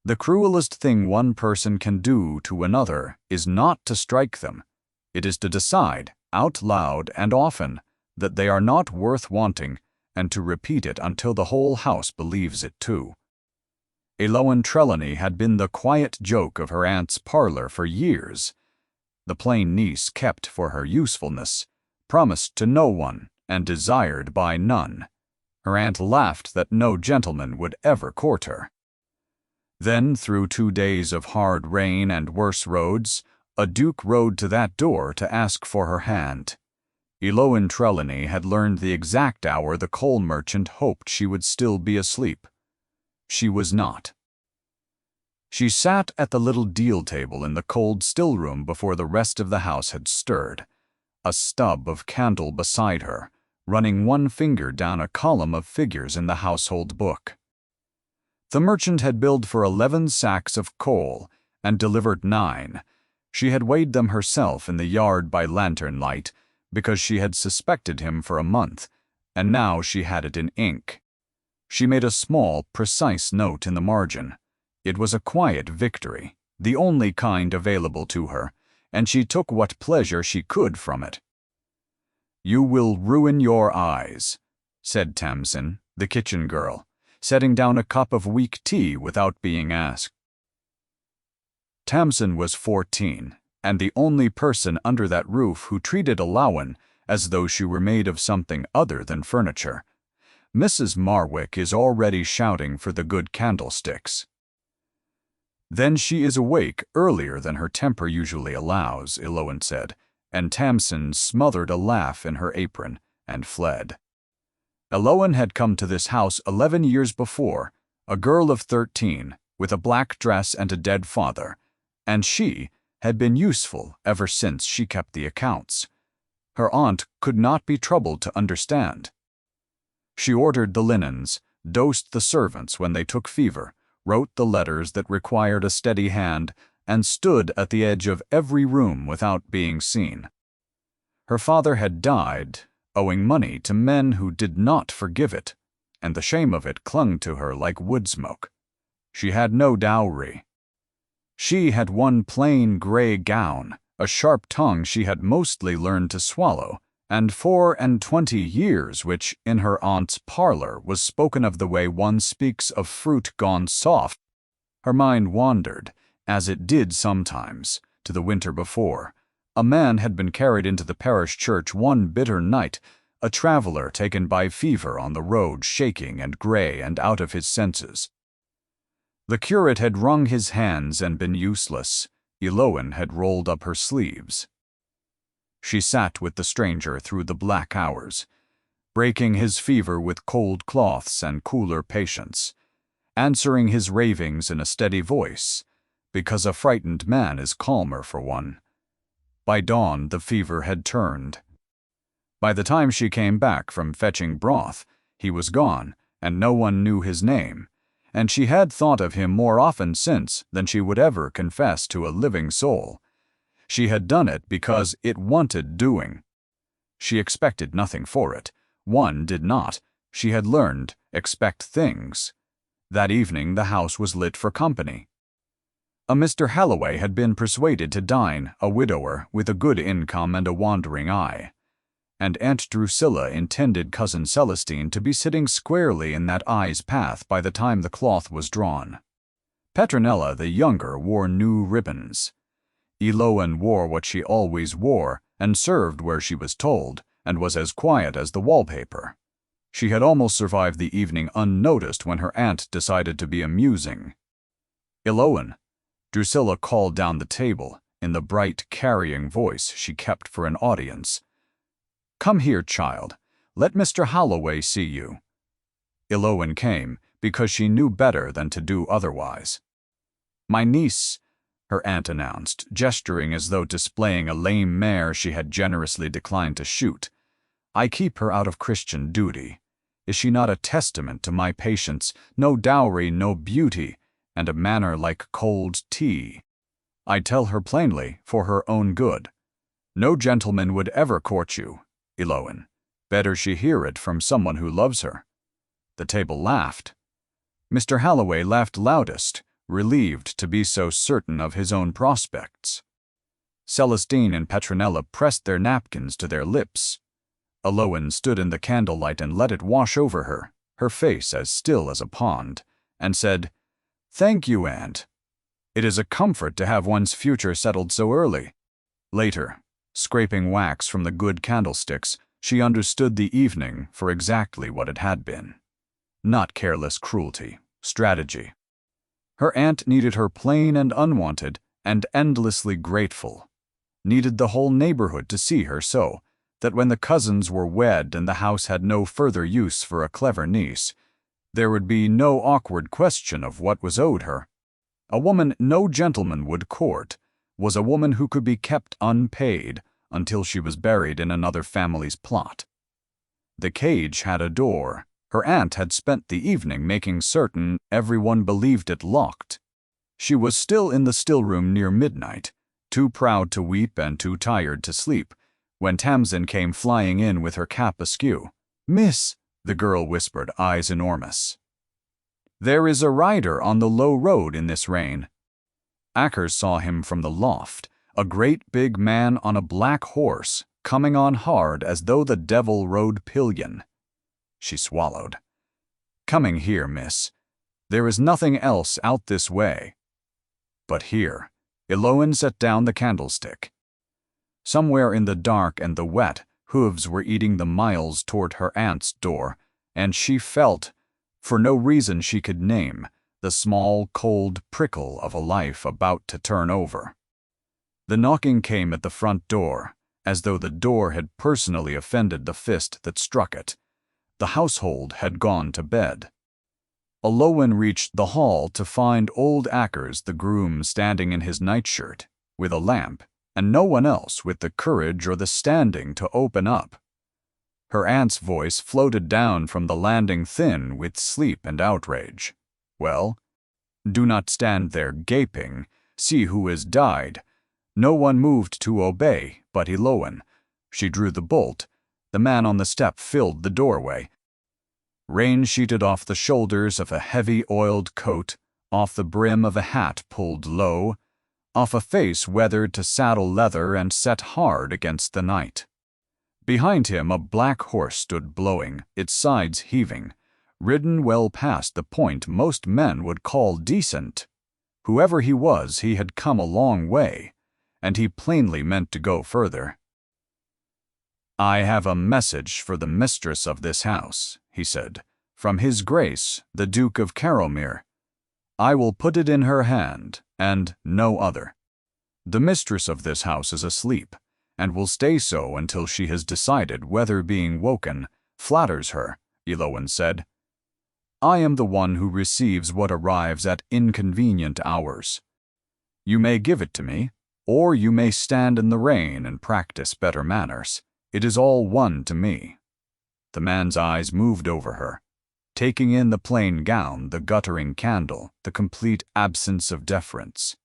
The cruelest thing one person can do to another is not to strike them. It is to decide, out loud and often, that they are not worth wanting, and to repeat it until the whole house believes it too. Eloan Trelawney had been the quiet joke of her aunt's parlor for years. The plain niece kept for her usefulness, promised to no one, and desired by none. Her aunt laughed that no gentleman would ever court her. Then, through 2 days of hard rain and worse roads, a duke rode to that door to ask for her hand. Eloan Trelawney had learned the exact hour the coal merchant hoped she would still be asleep. She was not. She sat at the little deal table in the cold still room before the rest of the house had stirred, a stub of candle beside her, running one finger down a column of figures in the household book. The merchant had billed for 11 sacks of coal and delivered 9. She had weighed them herself in the yard by lantern light, because she had suspected him for a month, and now she had it in ink. She made a small, precise note in the margin. It was a quiet victory, the only kind available to her, and she took what pleasure she could from it. "You will ruin your eyes," said Tamsin, the kitchen girl, setting down a cup of weak tea without being asked. Tamsin was 14, and the only person under that roof who treated Eloan as though she were made of something other than furniture. Mrs. Marwick is already shouting for the good candlesticks. "Then she is awake earlier than her temper usually allows," Eloan said, and Tamsin smothered a laugh in her apron and fled. Eloan had come to this house 11 years before, a girl of 13, with a black dress and a dead father, and she had been useful ever since she kept the accounts. Her aunt could not be troubled to understand. She ordered the linens, dosed the servants when they took fever, wrote the letters that required a steady hand, and stood at the edge of every room without being seen. Her father had died, owing money to men who did not forgive it, and the shame of it clung to her like wood smoke. She had no dowry. She had one plain gray gown, a sharp tongue she had mostly learned to swallow, and 24 years which, in her aunt's parlor, was spoken of the way one speaks of fruit gone soft. Her mind wandered, as it did sometimes, to the winter before. A man had been carried into the parish church one bitter night, a traveler taken by fever on the road, shaking and gray and out of his senses. The curate had wrung his hands and been useless. Eloan had rolled up her sleeves. She sat with the stranger through the black hours, breaking his fever with cold cloths and cooler patience, answering his ravings in a steady voice, because a frightened man is calmer for one. By dawn the fever had turned. By the time she came back from fetching broth, he was gone, and no one knew his name, and she had thought of him more often since than she would ever confess to a living soul. She had done it because it wanted doing. She expected nothing for it. One did not. She had learned, expect things. That evening the house was lit for company. A Mr. Halloway had been persuaded to dine, a widower with a good income and a wandering eye. And Aunt Drusilla intended Cousin Celestine to be sitting squarely in that eye's path by the time the cloth was drawn. Petronella the younger wore new ribbons. Eloan wore what she always wore, and served where she was told, and was as quiet as the wallpaper. She had almost survived the evening unnoticed when her aunt decided to be amusing. "Eloan," Drusilla called down the table, in the bright, carrying voice she kept for an audience. "Come here, child. Let Mr. Halloway see you." Eloan came, because she knew better than to do otherwise. "My niece," her aunt announced, gesturing as though displaying a lame mare she had generously declined to shoot. "I keep her out of Christian duty. Is she not a testament to my patience, no dowry, no beauty, and a manner like cold tea? I tell her plainly, for her own good. No gentleman would ever court you, Eloan. Better she hear it from someone who loves her." The table laughed. Mr. Halloway laughed loudest, relieved to be so certain of his own prospects. Celestine and Petronella pressed their napkins to their lips. Eloan stood in the candlelight and let it wash over her, her face as still as a pond, and said, "Thank you, Aunt. It is a comfort to have one's future settled so early." Later, scraping wax from the good candlesticks, she understood the evening for exactly what it had been. Not careless cruelty, strategy. Her aunt needed her plain and unwanted, and endlessly grateful. Needed the whole neighborhood to see her so, that when the cousins were wed and the house had no further use for a clever niece, there would be no awkward question of what was owed her. A woman no gentleman would court was a woman who could be kept unpaid until she was buried in another family's plot. The cage had a door. Her aunt had spent the evening making certain everyone believed it locked. She was still in the still-room near midnight, too proud to weep and too tired to sleep, when Tamsin came flying in with her cap askew. "Miss," the girl whispered, eyes enormous. "There is a rider on the low road in this rain." Ackers saw him from the loft, a great big man on a black horse, coming on hard as though the devil rode pillion. She swallowed. "Coming here, miss. There is nothing else out this way." But here, Eloan set down the candlestick. Somewhere in the dark and the wet, hooves were eating the miles toward her aunt's door, and she felt, for no reason she could name, the small, cold prickle of a life about to turn over. The knocking came at the front door, as though the door had personally offended the fist that struck it. The household had gone to bed. Eloan reached the hall to find old Ackers the groom standing in his nightshirt, with a lamp, and no one else with the courage or the standing to open up. Her aunt's voice floated down from the landing thin with sleep and outrage. "Well, do not stand there gaping. See who has died." No one moved to obey but Eloan. She drew the bolt. The man on the step filled the doorway. Rain sheeted off the shoulders of a heavy oiled coat, off the brim of a hat pulled low, off a face weathered to saddle leather and set hard against the night. Behind him a black horse stood blowing, its sides heaving, ridden well past the point most men would call decent. Whoever he was, he had come a long way, and he plainly meant to go further. "I have a message for the mistress of this house," he said, "from His Grace, the Duke of Caromere. I will put it in her hand, and no other. The mistress of this house is asleep, and will stay so until she has decided whether being woken flatters her," Eloan said. "I am the one who receives what arrives at inconvenient hours. You may give it to me, or you may stand in the rain and practice better manners. It is all one to me." The man's eyes moved over her, taking in the plain gown, the guttering candle, the complete absence of deference.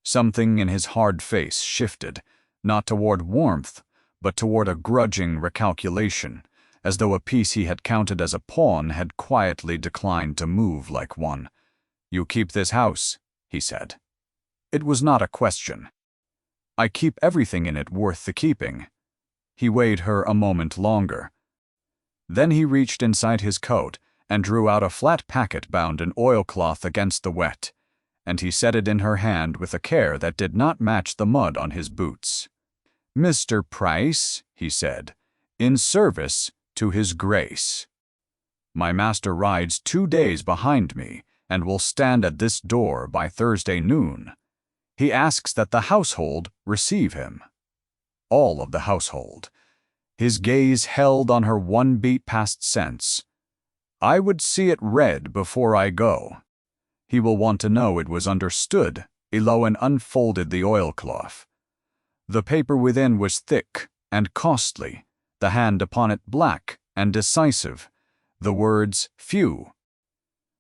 Something in his hard face shifted, not toward warmth, but toward a grudging recalculation, as though a piece he had counted as a pawn had quietly declined to move like one. "You keep this house," he said. It was not a question. "I keep everything in it worth the keeping." He weighed her a moment longer. Then he reached inside his coat and drew out a flat packet bound in oilcloth against the wet, and he set it in her hand with a care that did not match the mud on his boots. "Mr. Price," he said, "in service to His Grace. My master rides 2 days behind me and will stand at this door by Thursday noon. He asks that the household receive him." All of the household. His gaze held on her one beat past sense. "I would see it read before I go. He will want to know it was understood." Eloan unfolded the oilcloth. The paper within was thick and costly, the hand upon it black and decisive, the words few.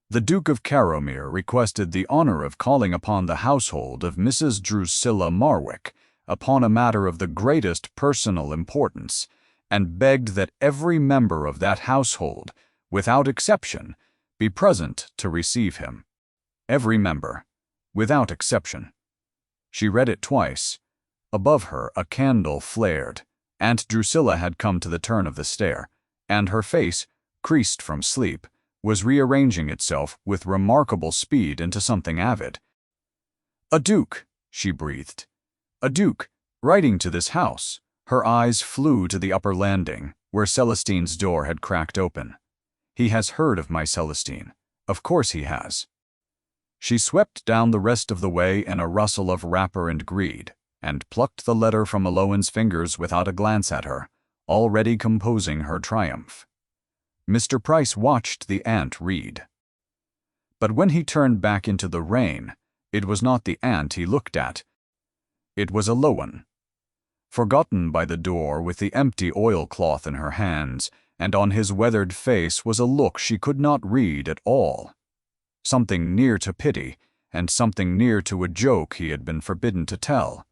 The Duke of Caromere requested the honor of calling upon the household of Mrs. Drusilla Marwick upon a matter of the greatest personal importance, and begged that every member of that household, without exception, be present to receive him. Every member, without exception. She read it twice. Above her, a candle flared. Aunt Drusilla had come to the turn of the stair, and her face, creased from sleep, was rearranging itself with remarkable speed into something avid. "A duke," she breathed. "A duke, writing to this house." Her eyes flew to the upper landing, where Celestine's door had cracked open. "He has heard of my Celestine. Of course he has." She swept down the rest of the way in a rustle of wrapper and greed, and plucked the letter from Alohan's fingers without a glance at her, already composing her triumph. Mr. Price watched the aunt read. But when he turned back into the rain, it was not the aunt he looked at. It was Alohan. Forgotten by the door, with the empty oilcloth in her hands, and on his weathered face was a look she could not read at all. Something near to pity, and something near to a joke he had been forbidden to tell.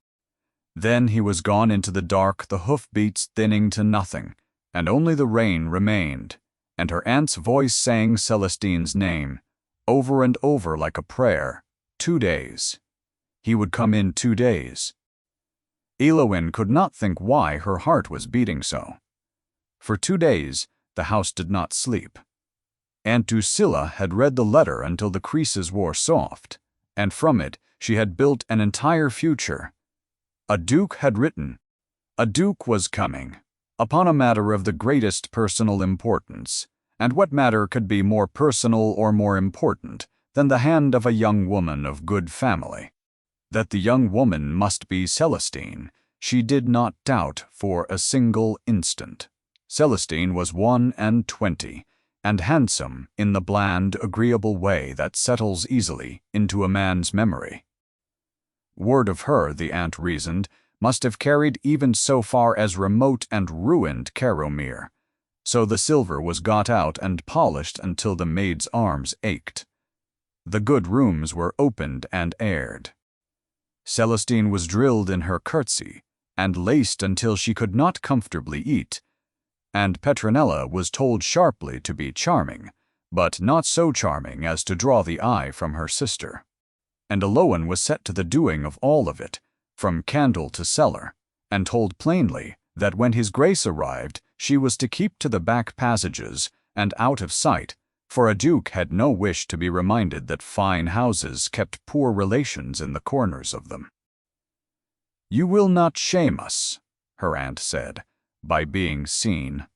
Then he was gone into the dark, the hoofbeats thinning to nothing, and only the rain remained, and her aunt's voice sang Celestine's name, over and over like a prayer. 2 days. He would come in 2 days. Alohan could not think why her heart was beating so. For 2 days, the house did not sleep. Aunt Drusilla had read the letter until the creases wore soft, and from it she had built an entire future. A duke had written. A duke was coming, upon a matter of the greatest personal importance, and what matter could be more personal or more important than the hand of a young woman of good family? That the young woman must be Celestine, she did not doubt for a single instant. Celestine was 21, and handsome in the bland, agreeable way that settles easily into a man's memory. Word of her, the aunt reasoned, must have carried even so far as remote and ruined Caromere, so the silver was got out and polished until the maid's arms ached. The good rooms were opened and aired. Celestine was drilled in her curtsy, and laced until she could not comfortably eat, and Petronella was told sharply to be charming, but not so charming as to draw the eye from her sister. And Alohan was set to the doing of all of it, from candle to cellar, and told plainly that when his grace arrived she was to keep to the back passages and out of sight, for a duke had no wish to be reminded that fine houses kept poor relations in the corners of them. "You will not shame us," her aunt said, "by being seen."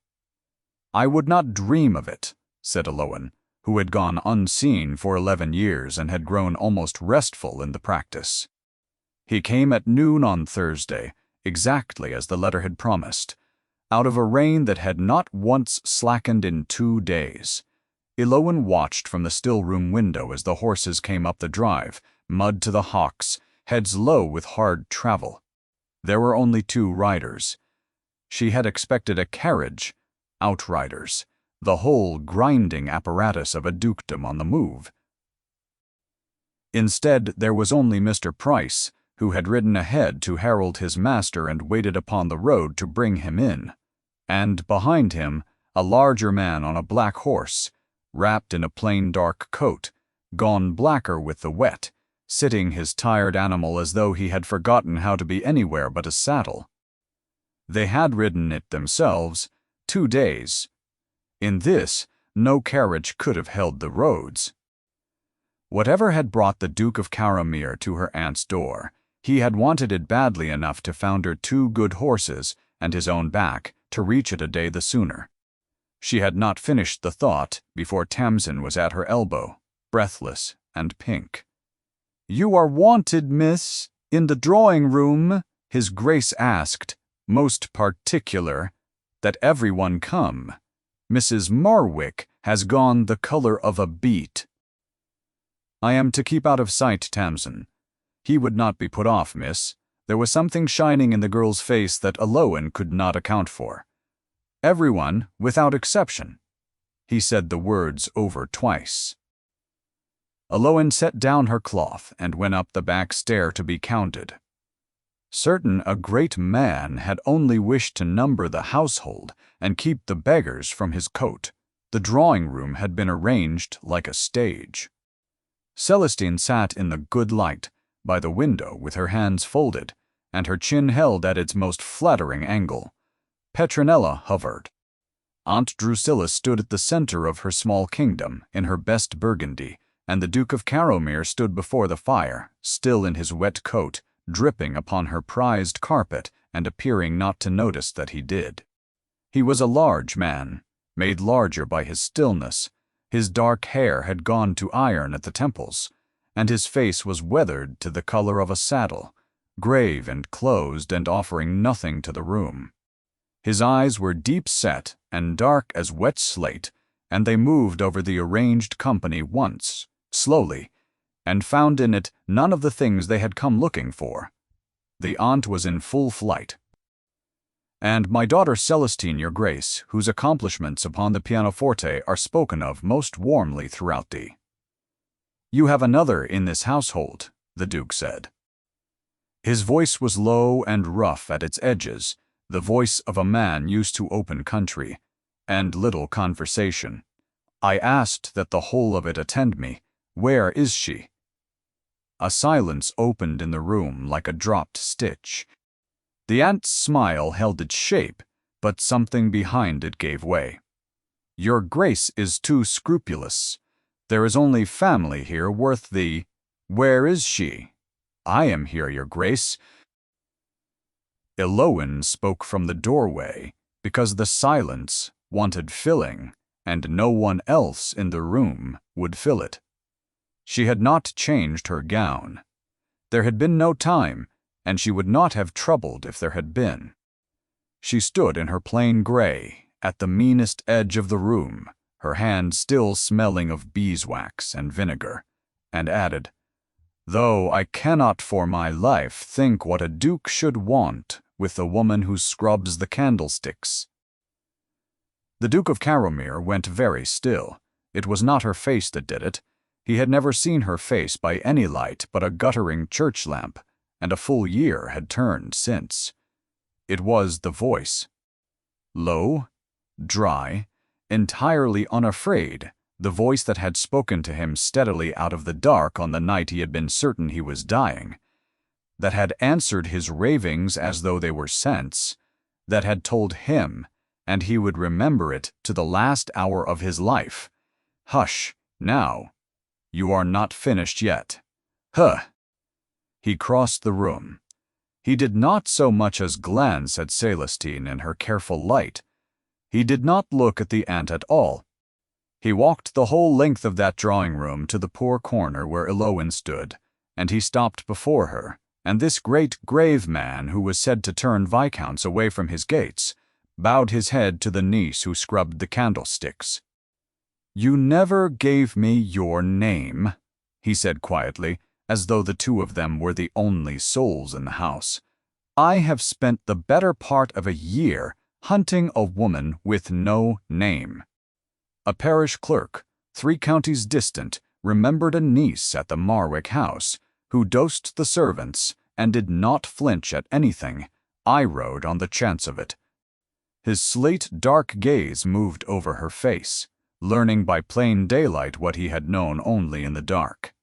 "I would not dream of it," said Alohan, who had gone unseen for 11 years and had grown almost restful in the practice. He came at noon on Thursday, exactly as the letter had promised, out of a rain that had not once slackened in 2 days. Alohan watched from the still-room window as the horses came up the drive, mud to the hocks, heads low with hard travel. There were only 2 riders. She had expected a carriage, outriders, the whole grinding apparatus of a dukedom on the move. Instead, there was only Mr. Price, who had ridden ahead to herald his master and waited upon the road to bring him in, and behind him, a larger man on a black horse, wrapped in a plain dark coat, gone blacker with the wet, sitting his tired animal as though he had forgotten how to be anywhere but a saddle. They had ridden it themselves 2 days. In this, no carriage could have held the roads. Whatever had brought the Duke of Caromere to her aunt's door, he had wanted it badly enough to founder 2 good horses and his own back to reach it a day the sooner. She had not finished the thought before Tamsin was at her elbow, breathless and pink. "You are wanted, miss, in the drawing-room," his grace asked, most particular, that everyone come. "Mrs. Marwick has gone the color of a beet." "I am to keep out of sight, Tamsin." He would not be put off, miss. There was something shining in the girl's face that Alohan could not account for. "Everyone, without exception." He said the words over twice. Alohan set down her cloth and went up the back stair to be counted. Certain a great man had only wished to number the household and keep the beggars from his coat. The drawing-room had been arranged like a stage. Celestine sat in the good light, by the window with her hands folded, and her chin held at its most flattering angle. Petronella hovered. Aunt Drusilla stood at the center of her small kingdom, in her best burgundy, and the Duke of Caromere stood before the fire, still in his wet coat, dripping upon her prized carpet and appearing not to notice that he did. He was a large man, made larger by his stillness. His dark hair had gone to iron at the temples, and his face was weathered to the color of a saddle, grave and closed and offering nothing to the room. His eyes were deep-set and dark as wet slate, and they moved over the arranged company once, slowly, and found in it none of the things they had come looking for. The aunt was in full flight. "And my daughter Celestine, your grace, whose accomplishments upon the pianoforte are spoken of most warmly throughout thee." "You have another in this household," the Duke said. His voice was low and rough at its edges, the voice of a man used to open country, and little conversation. "I asked that the whole of it attend me. Where is she?" A silence opened in the room like a dropped stitch. The aunt's smile held its shape, but something behind it gave way. "Your grace is too scrupulous. There is only family here worth the— Where is she?" "I am here, your grace." Elowen spoke from the doorway, because the silence wanted filling, and no one else in the room would fill it. She had not changed her gown. There had been no time, and she would not have troubled if there had been. She stood in her plain gray, at the meanest edge of the room, her hand still smelling of beeswax and vinegar, and added, "Though I cannot for my life think what a duke should want with the woman who scrubs the candlesticks." The Duke of Caromere went very still. It was not her face that did it. He had never seen her face by any light but a guttering church lamp, and a full year had turned since. It was the voice. Low, dry, entirely unafraid, the voice that had spoken to him steadily out of the dark on the night he had been certain he was dying, that had answered his ravings as though they were sense, that had told him, and he would remember it to the last hour of his life, "Hush, now. You are not finished yet. Huh!" He crossed the room. He did not so much as glance at Celestine in her careful light. He did not look at the aunt at all. He walked the whole length of that drawing-room to the poor corner where Elowen stood, and he stopped before her, and this great grave man who was said to turn viscounts away from his gates, bowed his head to the niece who scrubbed the candlesticks. "You never gave me your name," he said quietly, as though the two of them were the only souls in the house. "I have spent the better part of a year hunting a woman with no name." A parish clerk, 3 counties distant, remembered a niece at the Marwick house, who dosed the servants and did not flinch at anything. I rode on the chance of it. His slate dark gaze moved over her face, learning by plain daylight what he had known only in the dark.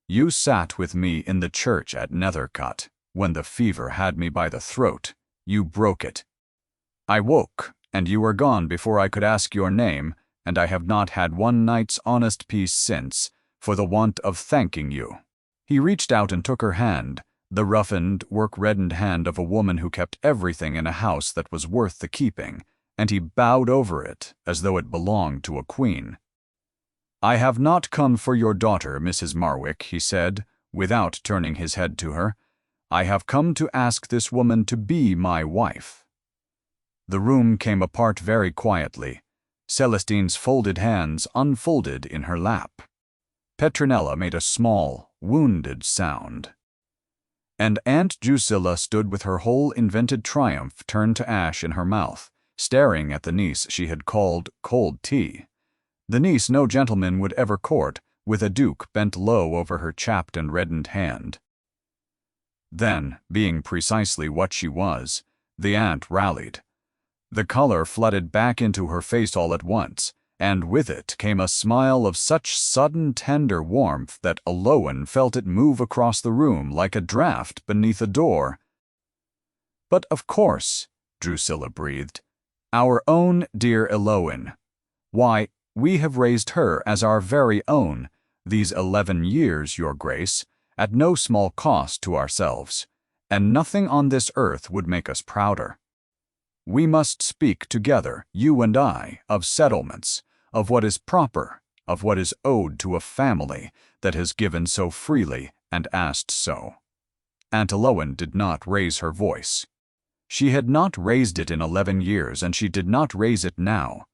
"You sat with me in the church at Nethercut, when the fever had me by the throat. You broke it. I woke, and you were gone before I could ask your name, and I have not had one night's honest peace since, for the want of thanking you." He reached out and took her hand, the roughened, work-reddened hand of a woman who kept everything in a house that was worth the keeping, and he bowed over it as though it belonged to a queen. "I have not come for your daughter, Mrs. Marwick," he said, without turning his head to her. "I have come to ask this woman to be my wife." The room came apart very quietly. Celestine's folded hands unfolded in her lap. Petronella made a small, wounded sound. And Aunt Drusilla stood with her whole invented triumph turned to ash in her mouth, staring at the niece she had called cold tea. The niece no gentleman would ever court, with a duke bent low over her chapped and reddened hand. Then, being precisely what she was, the aunt rallied. The color flooded back into her face all at once, and with it came a smile of such sudden tender warmth that Eloan felt it move across the room like a draught beneath a door. "But of course," Drusilla breathed, "our own dear Eloan. Why, we have raised her as our very own, these 11 years, Your Grace, at no small cost to ourselves, and nothing on this earth would make us prouder. We must speak together, you and I, of settlements, of what is proper, of what is owed to a family that has given so freely and asked so." Aunt Eloan did not raise her voice. She had not raised it in 11 years, and she did not raise it now.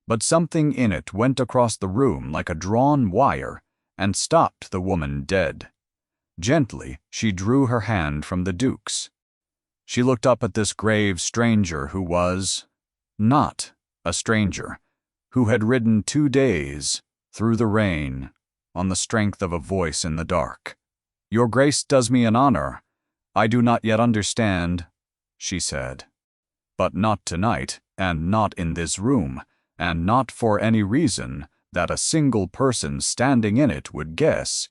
But something in it went across the room like a drawn wire and stopped the woman dead. Gently, she drew her hand from the Duke's. She looked up at this grave stranger who was not a stranger, who had ridden 2 days through the rain on the strength of a voice in the dark. "Your Grace does me an honor. I do not yet understand," she said. "But not tonight, and not in this room, and not for any reason that a single person standing in it would guess.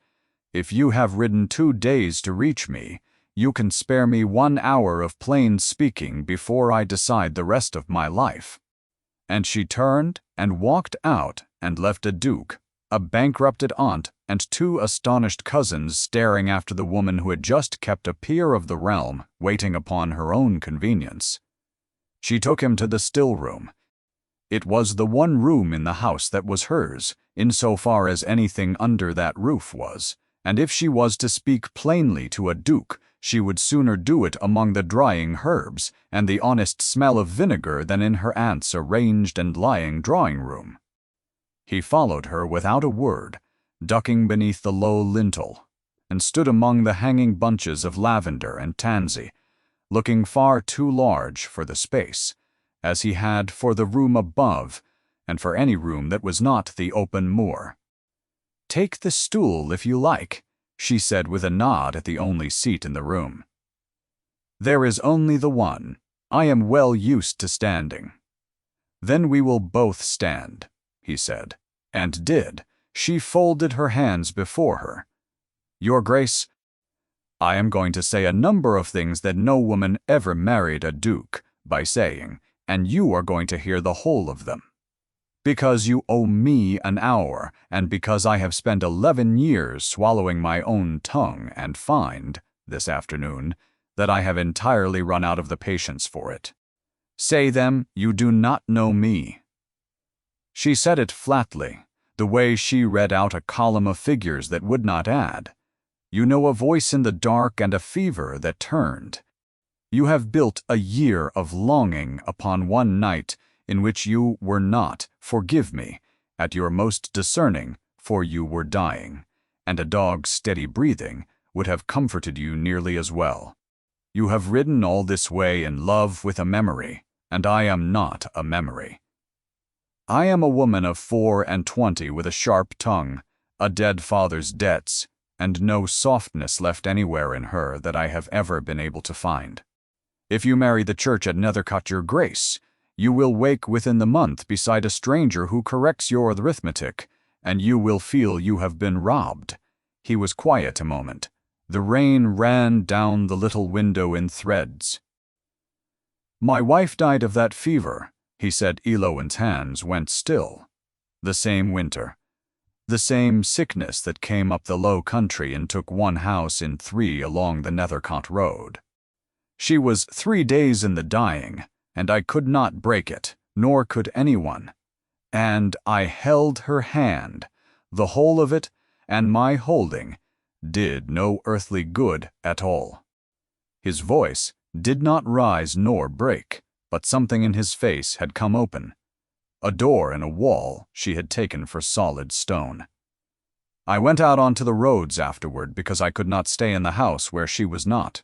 If you have ridden 2 days to reach me, you can spare me 1 hour of plain speaking before I decide the rest of my life." And she turned and walked out and left a duke, a bankrupted aunt, and 2 astonished cousins staring after the woman who had just kept a peer of the realm waiting upon her own convenience. She took him to the still room. It was the one room in the house that was hers, insofar as anything under that roof was, and if she was to speak plainly to a duke, she would sooner do it among the drying herbs and the honest smell of vinegar than in her aunt's arranged and lying drawing-room. He followed her without a word, ducking beneath the low lintel, and stood among the hanging bunches of lavender and tansy, looking far too large for the space, as he had for the room above, and for any room that was not the open moor. "Take the stool if you like," she said with a nod at the only seat in the room. "There is only the one. I am well used to standing." "Then we will both stand," he said, and did. She folded her hands before her. "Your Grace, I am going to say a number of things that no woman ever married a duke by saying, and you are going to hear the whole of them. Because you owe me an hour, and because I have spent 11 years swallowing my own tongue and find, this afternoon, that I have entirely run out of the patience for it. Say them, you do not know me." She said it flatly, the way she read out a column of figures that would not add. You know a voice in the dark and a fever that turned. You have built a year of longing upon one night in which you were not, forgive me, at your most discerning, for you were dying, and a dog's steady breathing would have comforted you nearly as well. You have ridden all this way in love with a memory, and I am not a memory. I am a woman of 24 with a sharp tongue, a dead father's debts, and no softness left anywhere in her that I have ever been able to find. If you marry the church at Nethercot, Your Grace, you will wake within the month beside a stranger who corrects your arithmetic, and you will feel you have been robbed. He was quiet a moment. The rain ran down the little window in threads. My wife died of that fever, he said. Eloan's hands went still. The same winter. The same sickness that came up the low country and took 1 house in 3 along the Nethercot road. She was 3 days in the dying, and I could not break it, nor could anyone. And I held her hand, the whole of it, and my holding did no earthly good at all. His voice did not rise nor break, but something in his face had come open. A door in a wall she had taken for solid stone. I went out onto the roads afterward because I could not stay in the house where she was not.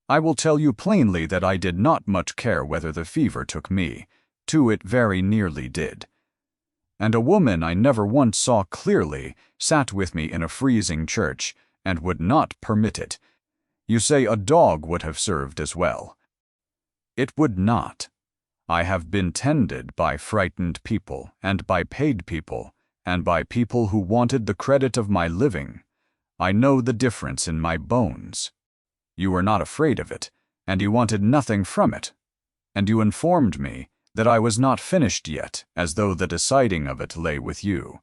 I will tell you plainly that I did not much care whether the fever took me, too it very nearly did. And a woman I never once saw clearly sat with me in a freezing church, and would not permit it. You say a dog would have served as well. It would not. I have been tended by frightened people, and by paid people, and by people who wanted the credit of my living. I know the difference in my bones. You were not afraid of it, and you wanted nothing from it. And you informed me that I was not finished yet, as though the deciding of it lay with you."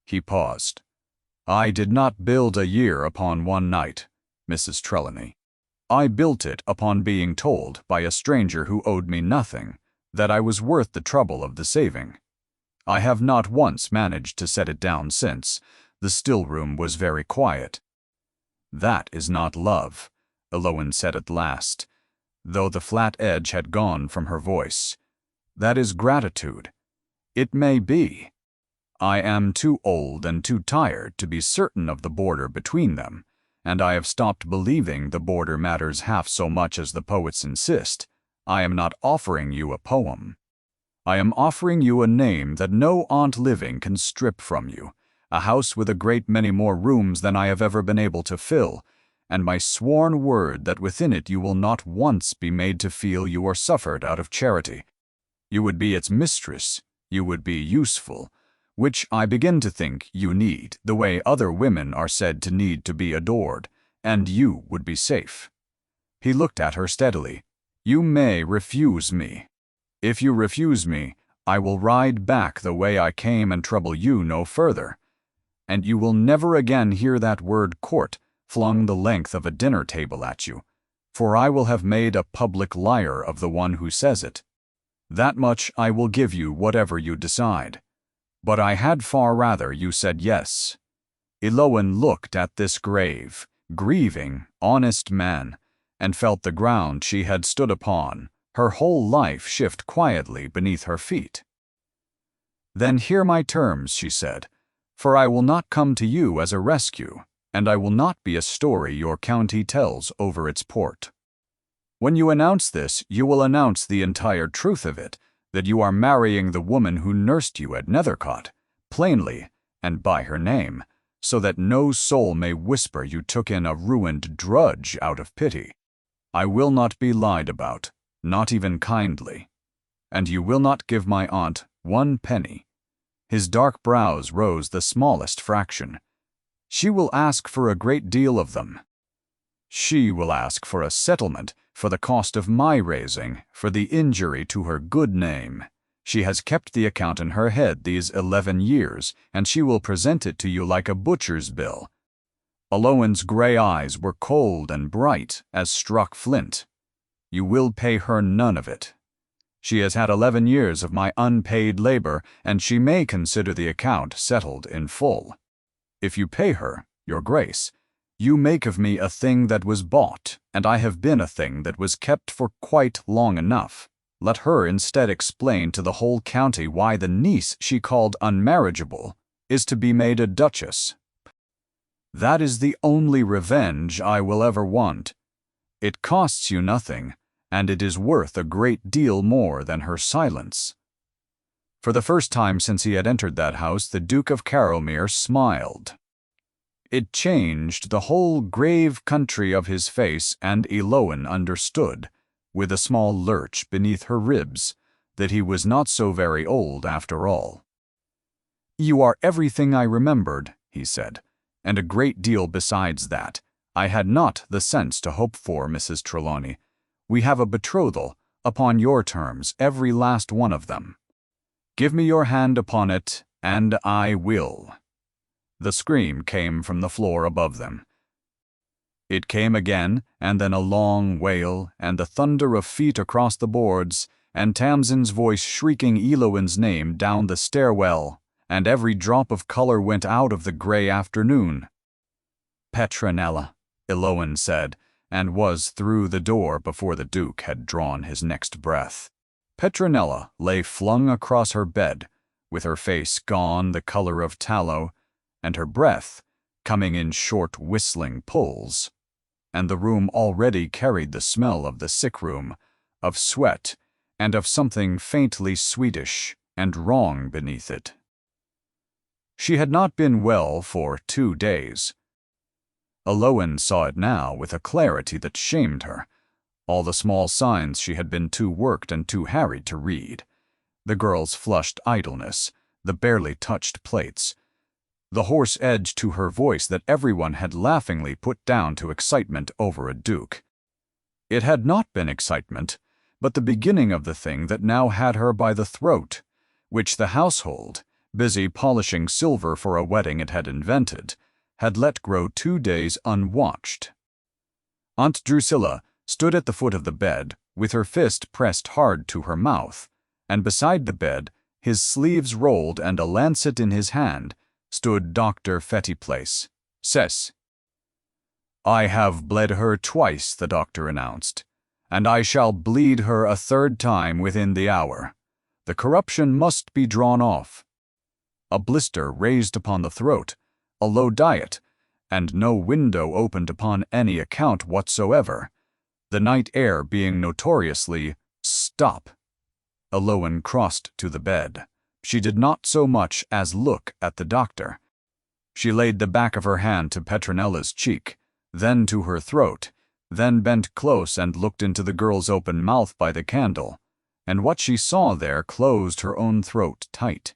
He paused. "I did not build a year upon one night, Mrs. Trelawney. I built it upon being told by a stranger who owed me nothing that I was worth the trouble of the saving. I have not once managed to set it down since. The still room was very quiet." "That is not love," Elowen said at last, though the flat edge had gone from her voice. "That is gratitude. It may be. I am too old and too tired to be certain of the border between them, and I have stopped believing the border matters half so much as the poets insist. I am not offering you a poem. I am offering you a name that no aunt living can strip from you, a house with a great many more rooms than I have ever been able to fill, and my sworn word that within it you will not once be made to feel you are suffered out of charity. You would be its mistress, you would be useful, which I begin to think you need, the way other women are said to need to be adored, and you would be safe." He looked at her steadily. "You may refuse me. If you refuse me, I will ride back the way I came and trouble you no further. And you will never again hear that word court flung the length of a dinner table at you, for I will have made a public liar of the one who says it. That much I will give you whatever you decide. But I had far rather you said yes." Elowen looked at this grave, grieving, honest man, and felt the ground she had stood upon, her whole life shift quietly beneath her feet. "Then hear my terms," she said, "for I will not come to you as a rescue, and I will not be a story your county tells over its port. When you announce this, you will announce the entire truth of it, that you are marrying the woman who nursed you at Nethercot, plainly, and by her name, so that no soul may whisper you took in a ruined drudge out of pity. I will not be lied about, not even kindly. And you will not give my aunt 1 penny. His dark brows rose the smallest fraction. "She will ask for a great deal of them. She will ask for a settlement for the cost of my raising, for the injury to her good name. She has kept the account in her head these 11 years, and she will present it to you like a butcher's bill." Elowen's gray eyes were cold and bright as struck flint. "You will pay her none of it. She has had 11 years of my unpaid labor, and she may consider the account settled in full. If you pay her, your grace, you make of me a thing that was bought, and I have been a thing that was kept for quite long enough. Let her instead explain to the whole county why the niece she called unmarriageable is to be made a duchess. That is the only revenge I will ever want. It costs you nothing, and it is worth a great deal more than her silence." For the first time since he had entered that house, the Duke of Carrowmere smiled. It changed the whole grave country of his face, and Elowen understood, with a small lurch beneath her ribs, that he was not so very old after all. "You are everything I remembered," he said, "and a great deal besides that. I had not the sense to hope for, Mrs. Trelawney. We have a betrothal, upon your terms, every last one of them. Give me your hand upon it, and I will." The scream came from the floor above them. It came again, and then a long wail, and the thunder of feet across the boards, and Tamsin's voice shrieking Elowen's name down the stairwell, and every drop of color went out of the gray afternoon. "Petronella," Elowen said, and was through the door before the Duke had drawn his next breath. Petronella lay flung across her bed, with her face gone the color of tallow, and her breath coming in short whistling pulls, and the room already carried the smell of the sick room, of sweat, and of something faintly Swedish and wrong beneath it. She had not been well for 2 days. Elowen saw it now with a clarity that shamed her. all the small signs she had been too worked and too harried to read. The girl's flushed idleness, the barely touched plates, the hoarse edge to her voice that everyone had laughingly put down to excitement over a duke. It had not been excitement, but the beginning of the thing that now had her by the throat, which the household, busy polishing silver for a wedding it had invented, had let grow 2 days unwatched. Aunt Drusilla stood at the foot of the bed, with her fist pressed hard to her mouth, and beside the bed, his sleeves rolled and a lancet in his hand, stood Dr. Fettyplace. "Cess." "I have bled her twice," the doctor announced, "and I shall bleed her a 3rd time within the hour. The corruption must be drawn off." A blister raised upon the throat, a low diet, and no window opened upon any account whatsoever, the night air being notoriously "stop." Elowen crossed to the bed. She did not so much as look at the doctor. She laid the back of her hand to Petronella's cheek, then to her throat, then bent close and looked into the girl's open mouth by the candle, and what she saw there closed her own throat tight.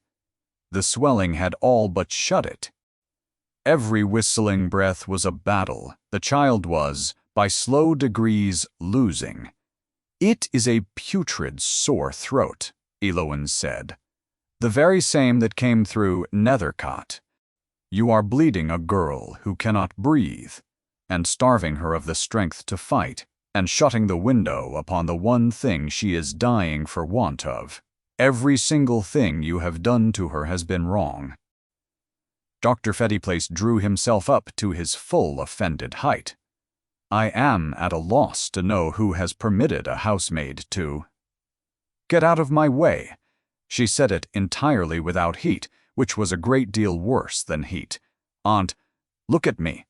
The swelling had all but shut it. Every whistling breath was a battle the child was, by slow degrees, losing. "It is a putrid sore throat," Elowen said. "The very same that came through Nethercot. You are bleeding a girl who cannot breathe, and starving her of the strength to fight, and shutting the window upon the one thing she is dying for want of. Every single thing you have done to her has been wrong." Dr. Fettyplace drew himself up to his full offended height. "I am at a loss to know who has permitted a housemaid to—" "Get out of my way." She said it entirely without heat, which was a great deal worse than heat. "Aunt, look at me.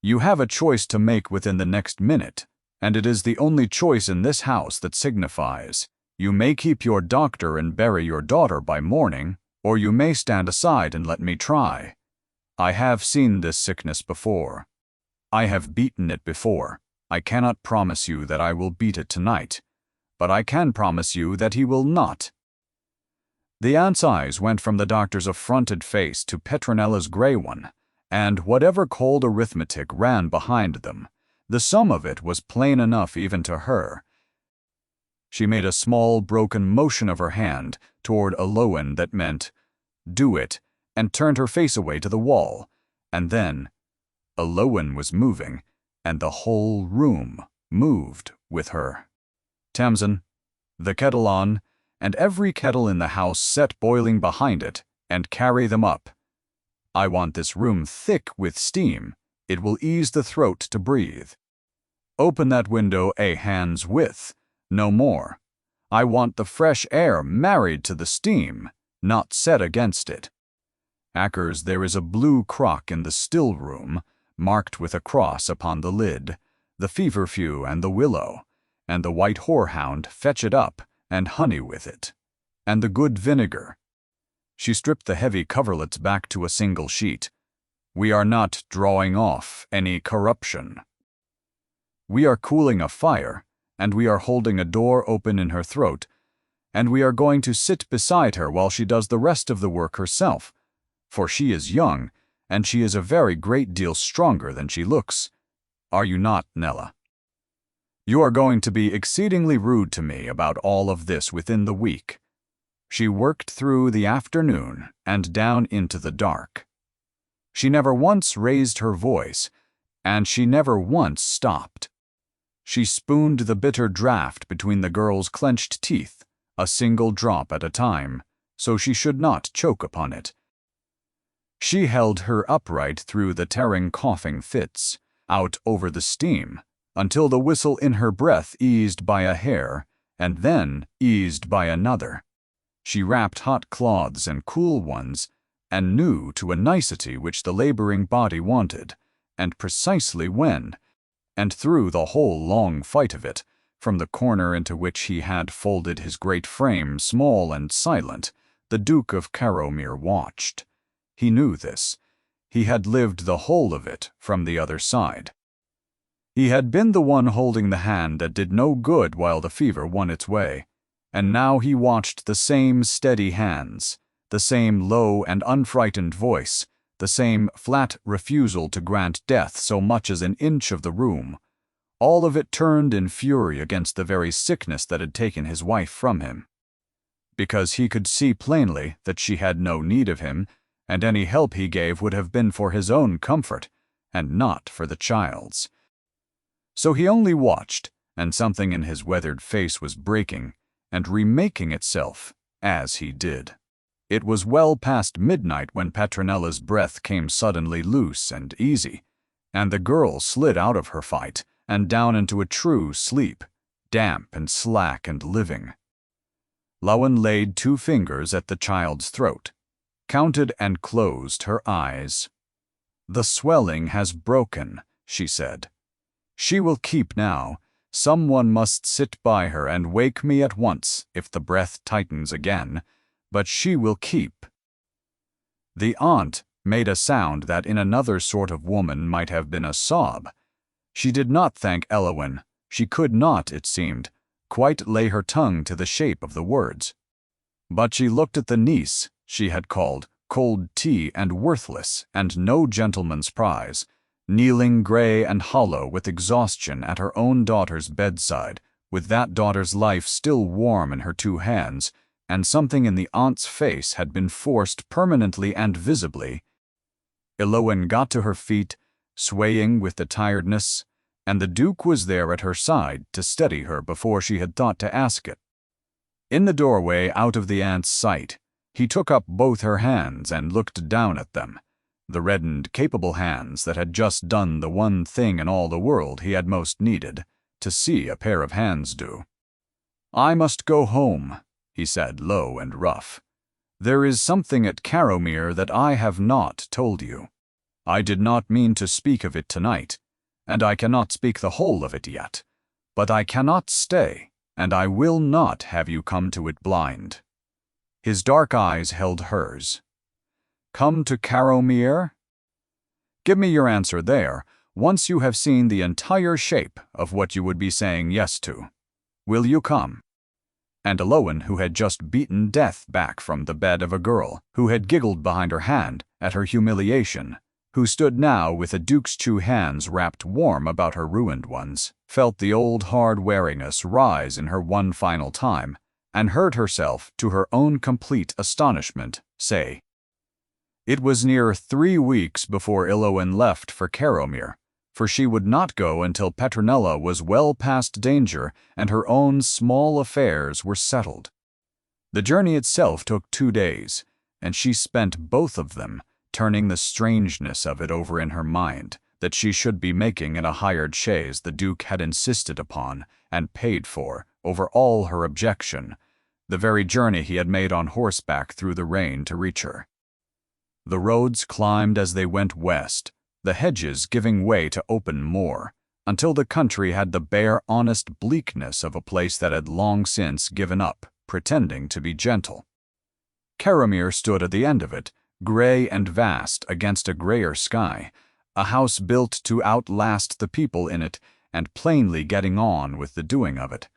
You have a choice to make within the next minute, and it is the only choice in this house that signifies. You may keep your doctor and bury your daughter by morning, or you may stand aside and let me try. I have seen this sickness before. I have beaten it before. I cannot promise you that I will beat it tonight, but I can promise you that he will not." The aunt's eyes went from the doctor's affronted face to Petronella's gray one, and whatever cold arithmetic ran behind them, the sum of it was plain enough even to her. She made a small broken motion of her hand toward Elowen that meant, "Do it," and turned her face away to the wall, and then Elowen was moving, and the whole room moved with her. "Tamsin, the kettle on, and every kettle in the house set boiling behind it, and carry them up. I want this room thick with steam. It will ease the throat to breathe. Open that window a hand's width, no more. I want the fresh air married to the steam, not set against it. Ackers, there is a blue crock in the still room, marked with a cross upon the lid, the feverfew and the willow, and the white horehound, fetch it up, and honey with it, and the good vinegar." She stripped the heavy coverlets back to a single sheet. "We are not drawing off any corruption. We are cooling a fire, and we are holding a door open in her throat, and we are going to sit beside her while she does the rest of the work herself, for she is young, and she is a very great deal stronger than she looks. Are you not, Nella? You are going to be exceedingly rude to me about all of this within the week." She worked through the afternoon and down into the dark. She never once raised her voice, and she never once stopped. She spooned the bitter draught between the girl's clenched teeth, a single drop at a time, so she should not choke upon it. She held her upright through the tearing coughing fits, out over the steam, until the whistle in her breath eased by a hair, and then eased by another. She wrapped hot cloths and cool ones, and knew to a nicety which the laboring body wanted, and precisely when, and through the whole long fight of it, from the corner into which he had folded his great frame, small and silent, the Duke of Carrowmere watched. He knew this. He had lived the whole of it from the other side. He had been the one holding the hand that did no good while the fever won its way, and now he watched the same steady hands, the same low and unfrightened voice, the same flat refusal to grant death so much as an inch of the room. All of it turned in fury against the very sickness that had taken his wife from him. Because he could see plainly that she had no need of him, and any help he gave would have been for his own comfort, and not for the child's. So he only watched, and something in his weathered face was breaking and remaking itself as he did. It was well past midnight when Petronella's breath came suddenly loose and easy, and the girl slid out of her fight and down into a true sleep, damp and slack and living. Lowen laid 2 fingers at the child's throat, counted and closed her eyes. "The swelling has broken," she said. "She will keep now. Someone must sit by her and wake me at once if the breath tightens again, but she will keep." The aunt made a sound that in another sort of woman might have been a sob. She did not thank Eowyn. She could not, it seemed, quite lay her tongue to the shape of the words. But she looked at the niece she had called cold tea and worthless and no gentleman's prize, kneeling grey and hollow with exhaustion at her own daughter's bedside, with that daughter's life still warm in her 2 hands, and something in the aunt's face had been forced permanently and visibly. Eowyn got to her feet, swaying with the tiredness, and the Duke was there at her side to steady her before she had thought to ask it. In the doorway out of the aunt's sight, he took up both her hands and looked down at them, the reddened, capable hands that had just done the one thing in all the world he had most needed to see a pair of hands do. "I must go home," he said, low and rough. "There is something at Carrowmere that I have not told you. I did not mean to speak of it tonight, and I cannot speak the whole of it yet, but I cannot stay, and I will not have you come to it blind." His dark eyes held hers. "Come to Carrowmere? Give me your answer there, once you have seen the entire shape of what you would be saying yes to. Will you come?" And Eowyn, who had just beaten death back from the bed of a girl, who had giggled behind her hand at her humiliation, who stood now with the Duke's 2 hands wrapped warm about her ruined ones, felt the old hard wariness rise in her one final time, and heard herself, to her own complete astonishment, say. It was near 3 weeks before Eowyn left for Carrowmere, for she would not go until Petronella was well past danger and her own small affairs were settled. The journey itself took 2 days, and she spent both of them turning the strangeness of it over in her mind, that she should be making in a hired chaise the Duke had insisted upon and paid for, over all her objection, the very journey he had made on horseback through the rain to reach her. The roads climbed as they went west, the hedges giving way to open moor, until the country had the bare, honest bleakness of a place that had long since given up, pretending to be gentle. Carrowmere stood at the end of it, grey and vast against a greyer sky, a house built to outlast the people in it, and plainly getting on with the doing of it.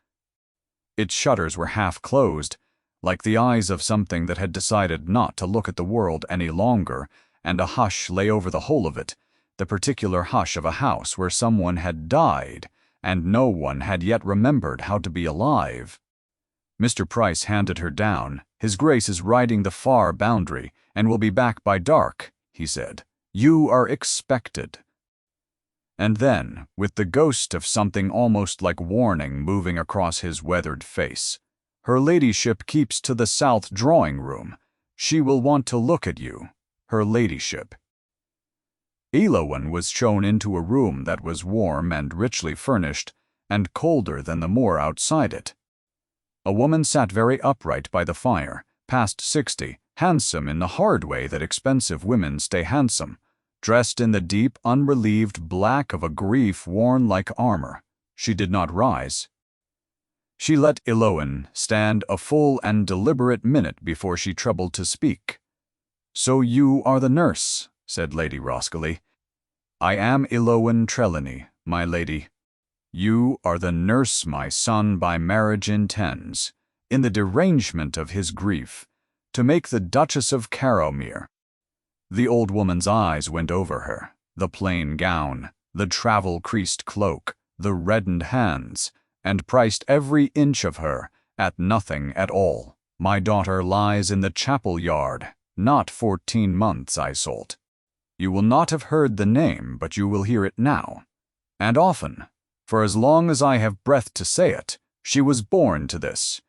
Its shutters were half closed, like the eyes of something that had decided not to look at the world any longer, and a hush lay over the whole of it, the particular hush of a house where someone had died, and no one had yet remembered how to be alive. Mr. Price handed her down. "His Grace is riding the far boundary, and will be back by dark," he said. "You are expected." And then, with the ghost of something almost like warning moving across his weathered face, "Her ladyship keeps to the south drawing-room. She will want to look at you, her ladyship." Eowyn was shown into a room that was warm and richly furnished, and colder than the moor outside it. A woman sat very upright by the fire, past 60, handsome in the hard way that expensive women stay handsome, dressed in the deep, unrelieved black of a grief worn like armor. She did not rise. She let Eowyn stand a full and deliberate minute before she troubled to speak. "So you are the nurse," said Lady Roscoli. "I am Eowyn Trelawney, my lady. You are the nurse my son by marriage intends, in the derangement of his grief, to make the Duchess of Carrowmere." The old woman's eyes went over her, the plain gown, the travel-creased cloak, the reddened hands, and priced every inch of her at nothing at all. "My daughter lies in the chapel yard, not 14 months, Iseult. You will not have heard the name, but you will hear it now, and often. For as long as I have breath to say it, she was born to this.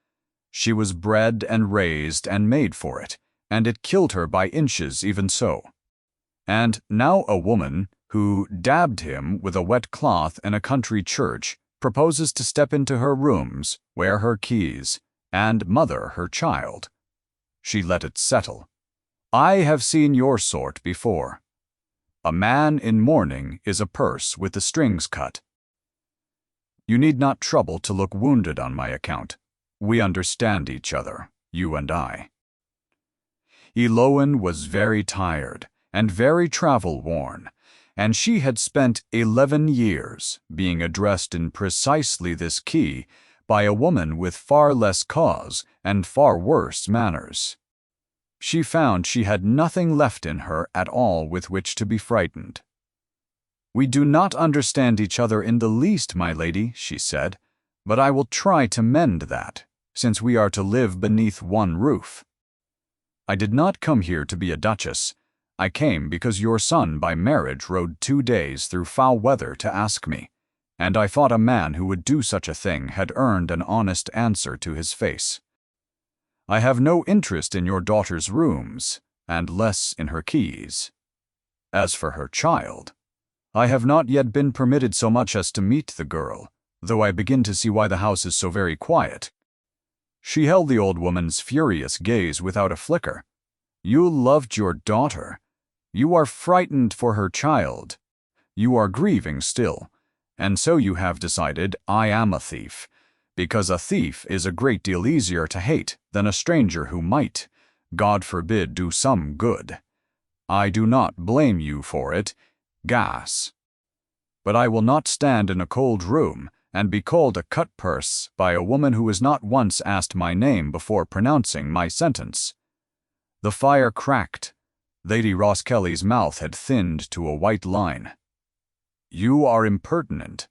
She was bred and raised and made for it, and it killed her by inches even so. And now a woman, who dabbed him with a wet cloth in a country church, proposes to step into her rooms, wear her keys, and mother her child. She let it settle. I have seen your sort before. A man in mourning is a purse with the strings cut. You need not trouble to look wounded on my account. We understand each other, you and I." Elowen was very tired and very travel-worn, and she had spent 11 years being addressed in precisely this key by a woman with far less cause and far worse manners. She found she had nothing left in her at all with which to be frightened. "We do not understand each other in the least, my lady," she said, "but I will try to mend that, since we are to live beneath one roof. I did not come here to be a duchess. I came because your son by marriage rode 2 days through foul weather to ask me, and I thought a man who would do such a thing had earned an honest answer to his face. I have no interest in your daughter's rooms, and less in her keys. As for her child, I have not yet been permitted so much as to meet the girl, though I begin to see why the house is so very quiet." She held the old woman's furious gaze without a flicker. "You loved your daughter. You are frightened for her child. You are grieving still, and so you have decided I am a thief, because a thief is a great deal easier to hate than a stranger who might, God forbid, do some good. I do not blame you for it, gas. But I will not stand in a cold room and be called a cut-purse by a woman who has not once asked my name before pronouncing my sentence." The fire cracked. Lady Roskelly's mouth had thinned to a white line. "You are impertinent.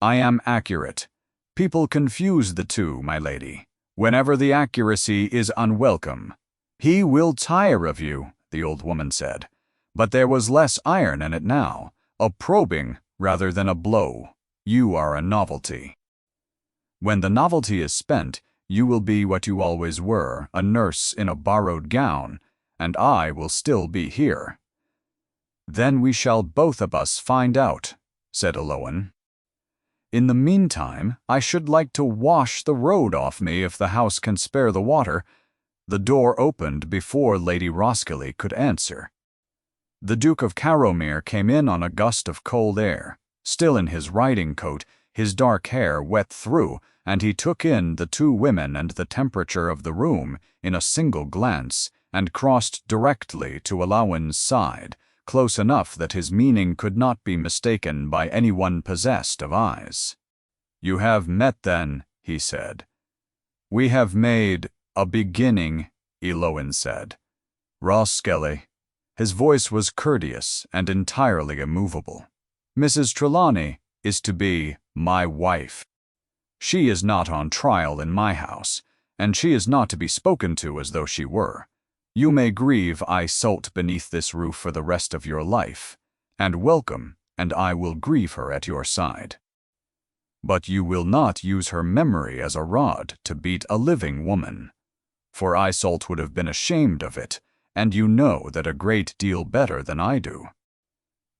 I am accurate. People confuse the two, my lady, whenever the accuracy is unwelcome. He will tire of you," the old woman said, "but there was less iron in it now, a probing rather than a blow. You are a novelty. When the novelty is spent, you will be what you always were, a nurse in a borrowed gown, and I will still be here." "Then we shall both of us find out," said Elowen. "In the meantime, I should like to wash the road off me if the house can spare the water." The door opened before Lady Roskelly could answer. The Duke of Carrowmere came in on a gust of cold air, still in his riding coat, his dark hair wet through, and he took in the 2 women and the temperature of the room in a single glance, and crossed directly to Elowen's side, close enough that his meaning could not be mistaken by anyone possessed of eyes. "You have met then," he said. "We have made a beginning," Elowen said. "Roskelly." His voice was courteous and entirely immovable. "Mrs. Trelawney is to be my wife. She is not on trial in my house, and she is not to be spoken to as though she were. You may grieve Iseult beneath this roof for the rest of your life, and welcome, and I will grieve her at your side. But you will not use her memory as a rod to beat a living woman, for Iseult would have been ashamed of it, and you know that a great deal better than I do."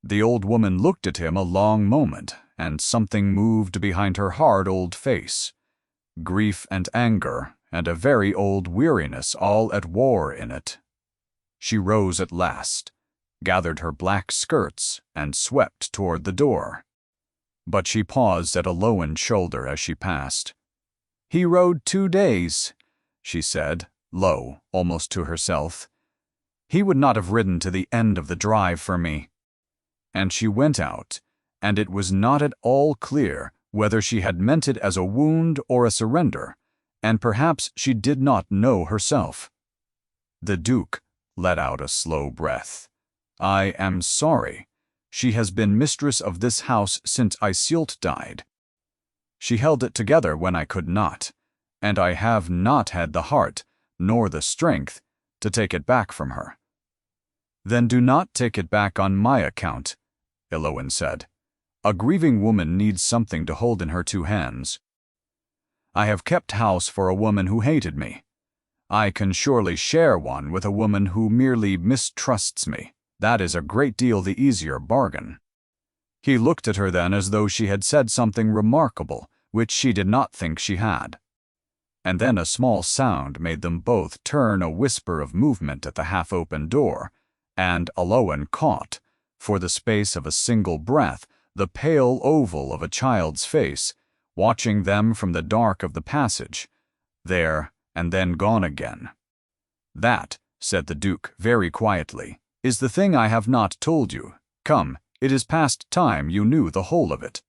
The old woman looked at him a long moment, and something moved behind her hard old face. Grief and anger, and a very old weariness all at war in it. She rose at last, gathered her black skirts, and swept toward the door. But she paused at Elowen's shoulder as she passed. "He rode 2 days," she said, low, almost to herself. "He would not have ridden to the end of the drive for me." And she went out, and it was not at all clear whether she had meant it as a wound or a surrender, and perhaps she did not know herself. The Duke let out a slow breath. "I am sorry. She has been mistress of this house since Iseult died. She held it together when I could not, and I have not had the heart, nor the strength, to take it back from her." "Then do not take it back on my account," Elowen said. "A grieving woman needs something to hold in her two hands. I have kept house for a woman who hated me. I can surely share one with a woman who merely mistrusts me. That is a great deal the easier bargain." He looked at her then as though she had said something remarkable, which she did not think she had. And then a small sound made them both turn, a whisper of movement at the half-open door, and Elowen caught, for the space of a single breath, the pale oval of a child's face, watching them from the dark of the passage, there and then gone again. "That," said the Duke very quietly, "is the thing I have not told you. Come, it is past time you knew the whole of it."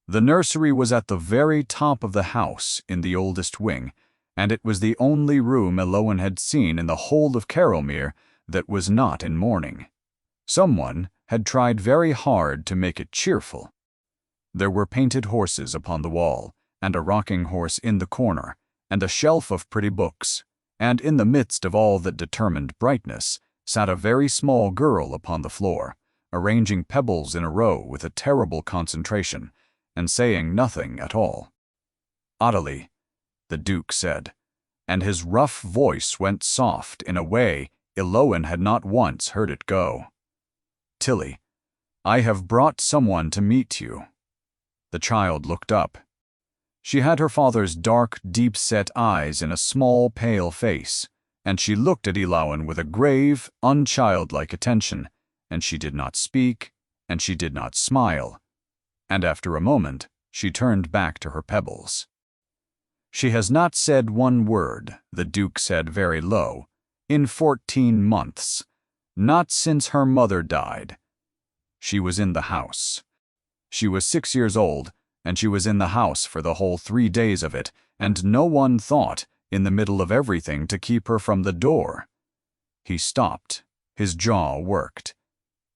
The nursery was at the very top of the house in the oldest wing, and it was the only room Elowen had seen in the whole of Carrowmere that was not in mourning. Someone had tried very hard to make it cheerful. There were painted horses upon the wall, and a rocking horse in the corner, and a shelf of pretty books, and in the midst of all that determined brightness sat a very small girl upon the floor, arranging pebbles in a row with a terrible concentration, and saying nothing at all. "Adelie," the Duke said, and his rough voice went soft in a way Elowen had not once heard it go. "Tilly, I have brought someone to meet you." The child looked up. She had her father's dark, deep-set eyes in a small, pale face, and she looked at Elowen with a grave, unchildlike attention, and she did not speak, and she did not smile, and after a moment she turned back to her pebbles. "She has not said one word," the Duke said very low, "in 14 months. Not since her mother died. She was in the house. She was 6 years old, and she was in the house for the whole 3 days of it, and no one thought, in the middle of everything, to keep her from the door." He stopped. His jaw worked.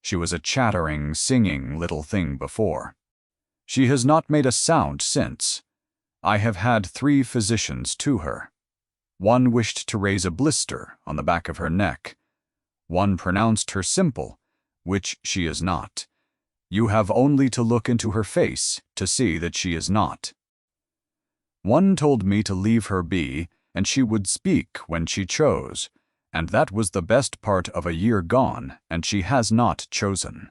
She was a chattering, singing little thing before. "She has not made a sound since. I have had 3 physicians to her. One wished to raise a blister on the back of her neck. One pronounced her simple, which she is not. You have only to look into her face to see that she is not. One told me to leave her be, and she would speak when she chose, and that was the best part of a year gone, and she has not chosen."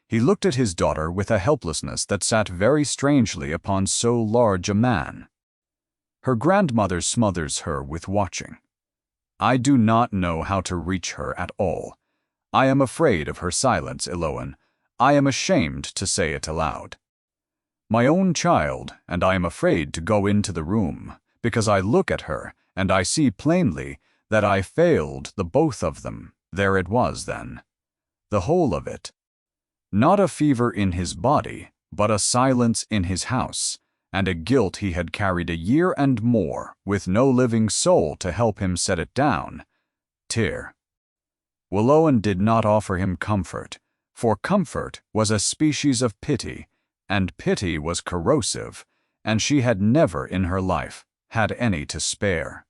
He looked at his daughter with a helplessness that sat very strangely upon so large a man. Her grandmother smothers her with watching. I do not know how to reach her at all. I am afraid of her silence, Elowen. I am ashamed to say it aloud. My own child, and I am afraid to go into the room, because I look at her, and I see plainly that I failed the both of them. There it was then. The whole of it. Not a fever in his body, but a silence in his house, and a guilt he had carried a year and more, with no living soul to help him set it down. Tear. Elowen did not offer him comfort, for comfort was a species of pity, and pity was corrosive, and she had never in her life had any to spare.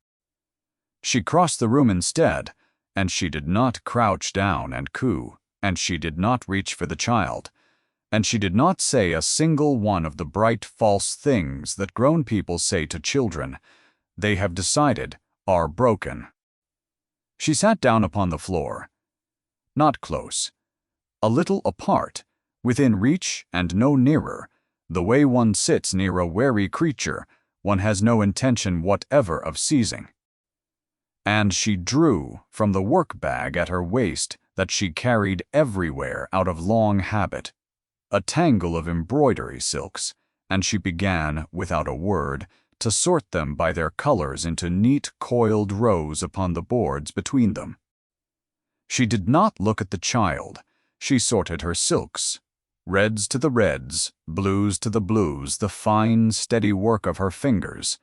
She crossed the room instead, and she did not crouch down and coo, and she did not reach for the child, and she did not say a single one of the bright false things that grown people say to children, they have decided are broken. She sat down upon the floor, not close, a little apart, within reach and no nearer, the way one sits near a wary creature one has no intention whatever of seizing. And she drew from the work-bag at her waist that she carried everywhere out of long habit, a tangle of embroidery silks, and she began, without a word, to sort them by their colors into neat coiled rows upon the boards between them. She did not look at the child. She sorted her silks. Reds to the reds, blues to the blues, the fine, steady work of her fingers.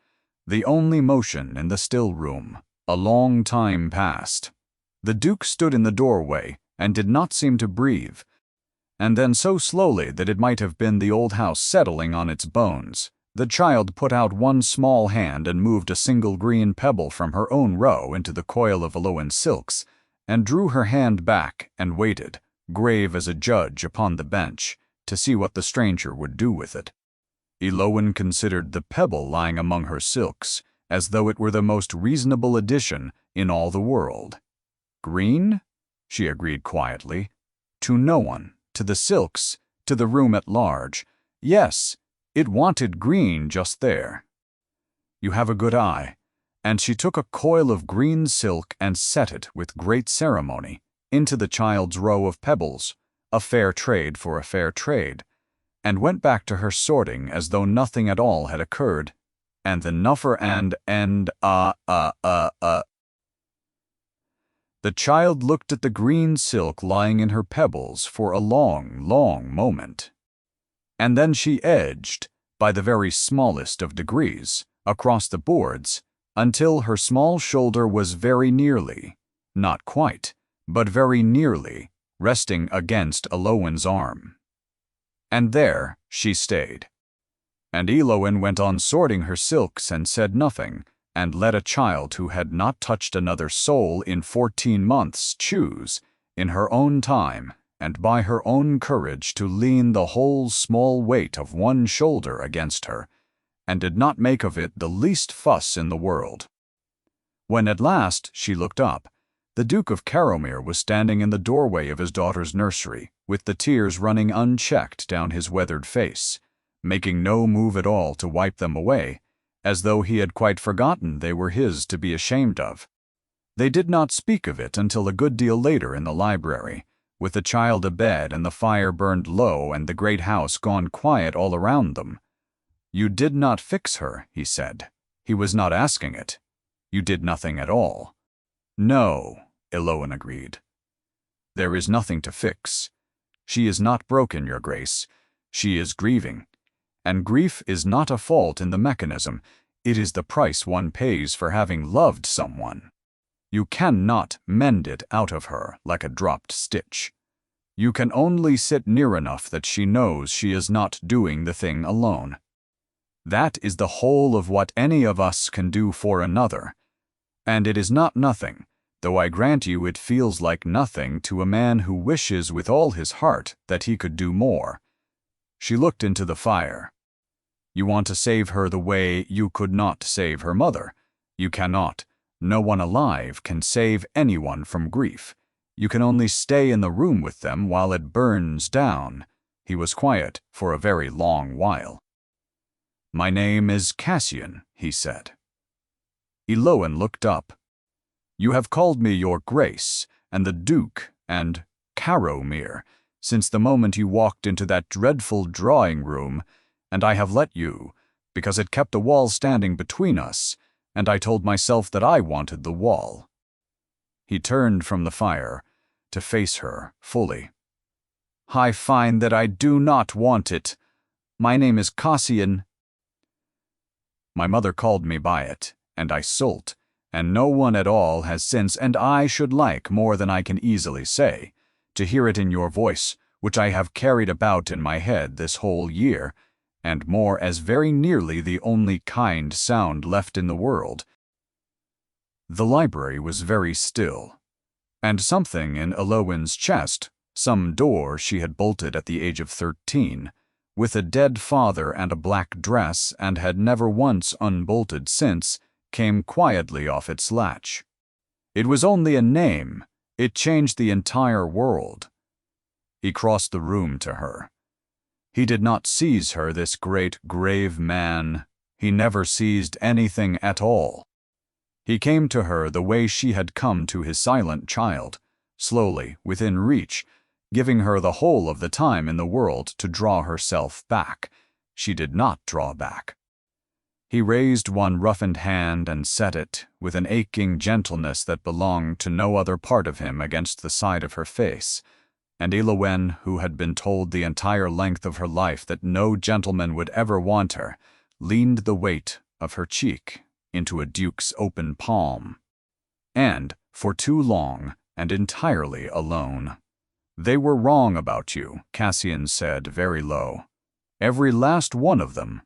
The only motion in the still room. A long time passed. The Duke stood in the doorway and did not seem to breathe, and then so slowly that it might have been the old house settling on its bones. The child put out one small hand and moved a single green pebble from her own row into the coil of Eloan's silks, and drew her hand back and waited, grave as a judge upon the bench, to see what the stranger would do with it. Eloan considered the pebble lying among her silks as though it were the most reasonable addition in all the world. Green? She agreed quietly. To no one, to the silks, to the room at large. Yes, it wanted green just there. You have a good eye. And she took a coil of green silk and set it with great ceremony into the child's row of pebbles, a fair trade for a fair trade, and went back to her sorting as though nothing at all had occurred, and the nuffer The child looked at the green silk lying in her pebbles for a long, long moment. And then she edged, by the very smallest of degrees, across the boards, until her small shoulder was very nearly, not quite, but very nearly, resting against Eloan's arm. And there she stayed. And Eloan went on sorting her silks and said nothing, and let a child who had not touched another soul in 14 months choose, in her own time and by her own courage, to lean the whole small weight of one shoulder against her, and did not make of it the least fuss in the world. When at last she looked up, the Duke of Caromere was standing in the doorway of his daughter's nursery, with the tears running unchecked down his weathered face, making no move at all to wipe them away, as though he had quite forgotten they were his to be ashamed of. They did not speak of it until a good deal later in the library, with the child abed and the fire burned low and the great house gone quiet all around them. You did not fix her, he said. He was not asking it. You did nothing at all. No, Eloan agreed. There is nothing to fix. She is not broken, Your Grace. She is grieving. And grief is not a fault in the mechanism. It is the price one pays for having loved someone. You cannot mend it out of her like a dropped stitch. You can only sit near enough that she knows she is not doing the thing alone. That is the whole of what any of us can do for another. And it is not nothing, though I grant you it feels like nothing to a man who wishes with all his heart that he could do more. She looked into the fire. You want to save her the way you could not save her mother. You cannot. No one alive can save anyone from grief. You can only stay in the room with them while it burns down. He was quiet for a very long while. My name is Cassian, he said. Eloan looked up. You have called me Your Grace, and the Duke, and Caromere, since the moment you walked into that dreadful drawing-room, and I have let you, because it kept a wall standing between us, and I told myself that I wanted the wall. He turned from the fire to face her fully. I find that I do not want it. My name is Cassian. My mother called me by it, and I solt, and no one at all has since, and I should like more than I can easily say, to hear it in your voice, which I have carried about in my head this whole year, and more as very nearly the only kind sound left in the world. The library was very still, and something in Eloan's chest, some door she had bolted at the age of 13, with a dead father and a black dress and had never once unbolted since, came quietly off its latch. It was only a name. It changed the entire world. He crossed the room to her. He did not seize her, this great, grave man. He never seized anything at all. He came to her the way she had come to his silent child, slowly, within reach, giving her the whole of the time in the world to draw herself back. She did not draw back. He raised one roughened hand and set it, with an aching gentleness that belonged to no other part of him, against the side of her face, and Elowen, who had been told the entire length of her life that no gentleman would ever want her, leaned the weight of her cheek into a duke's open palm. And, for too long, and entirely alone. "They were wrong about you," Cassian said very low. "Every last one of them.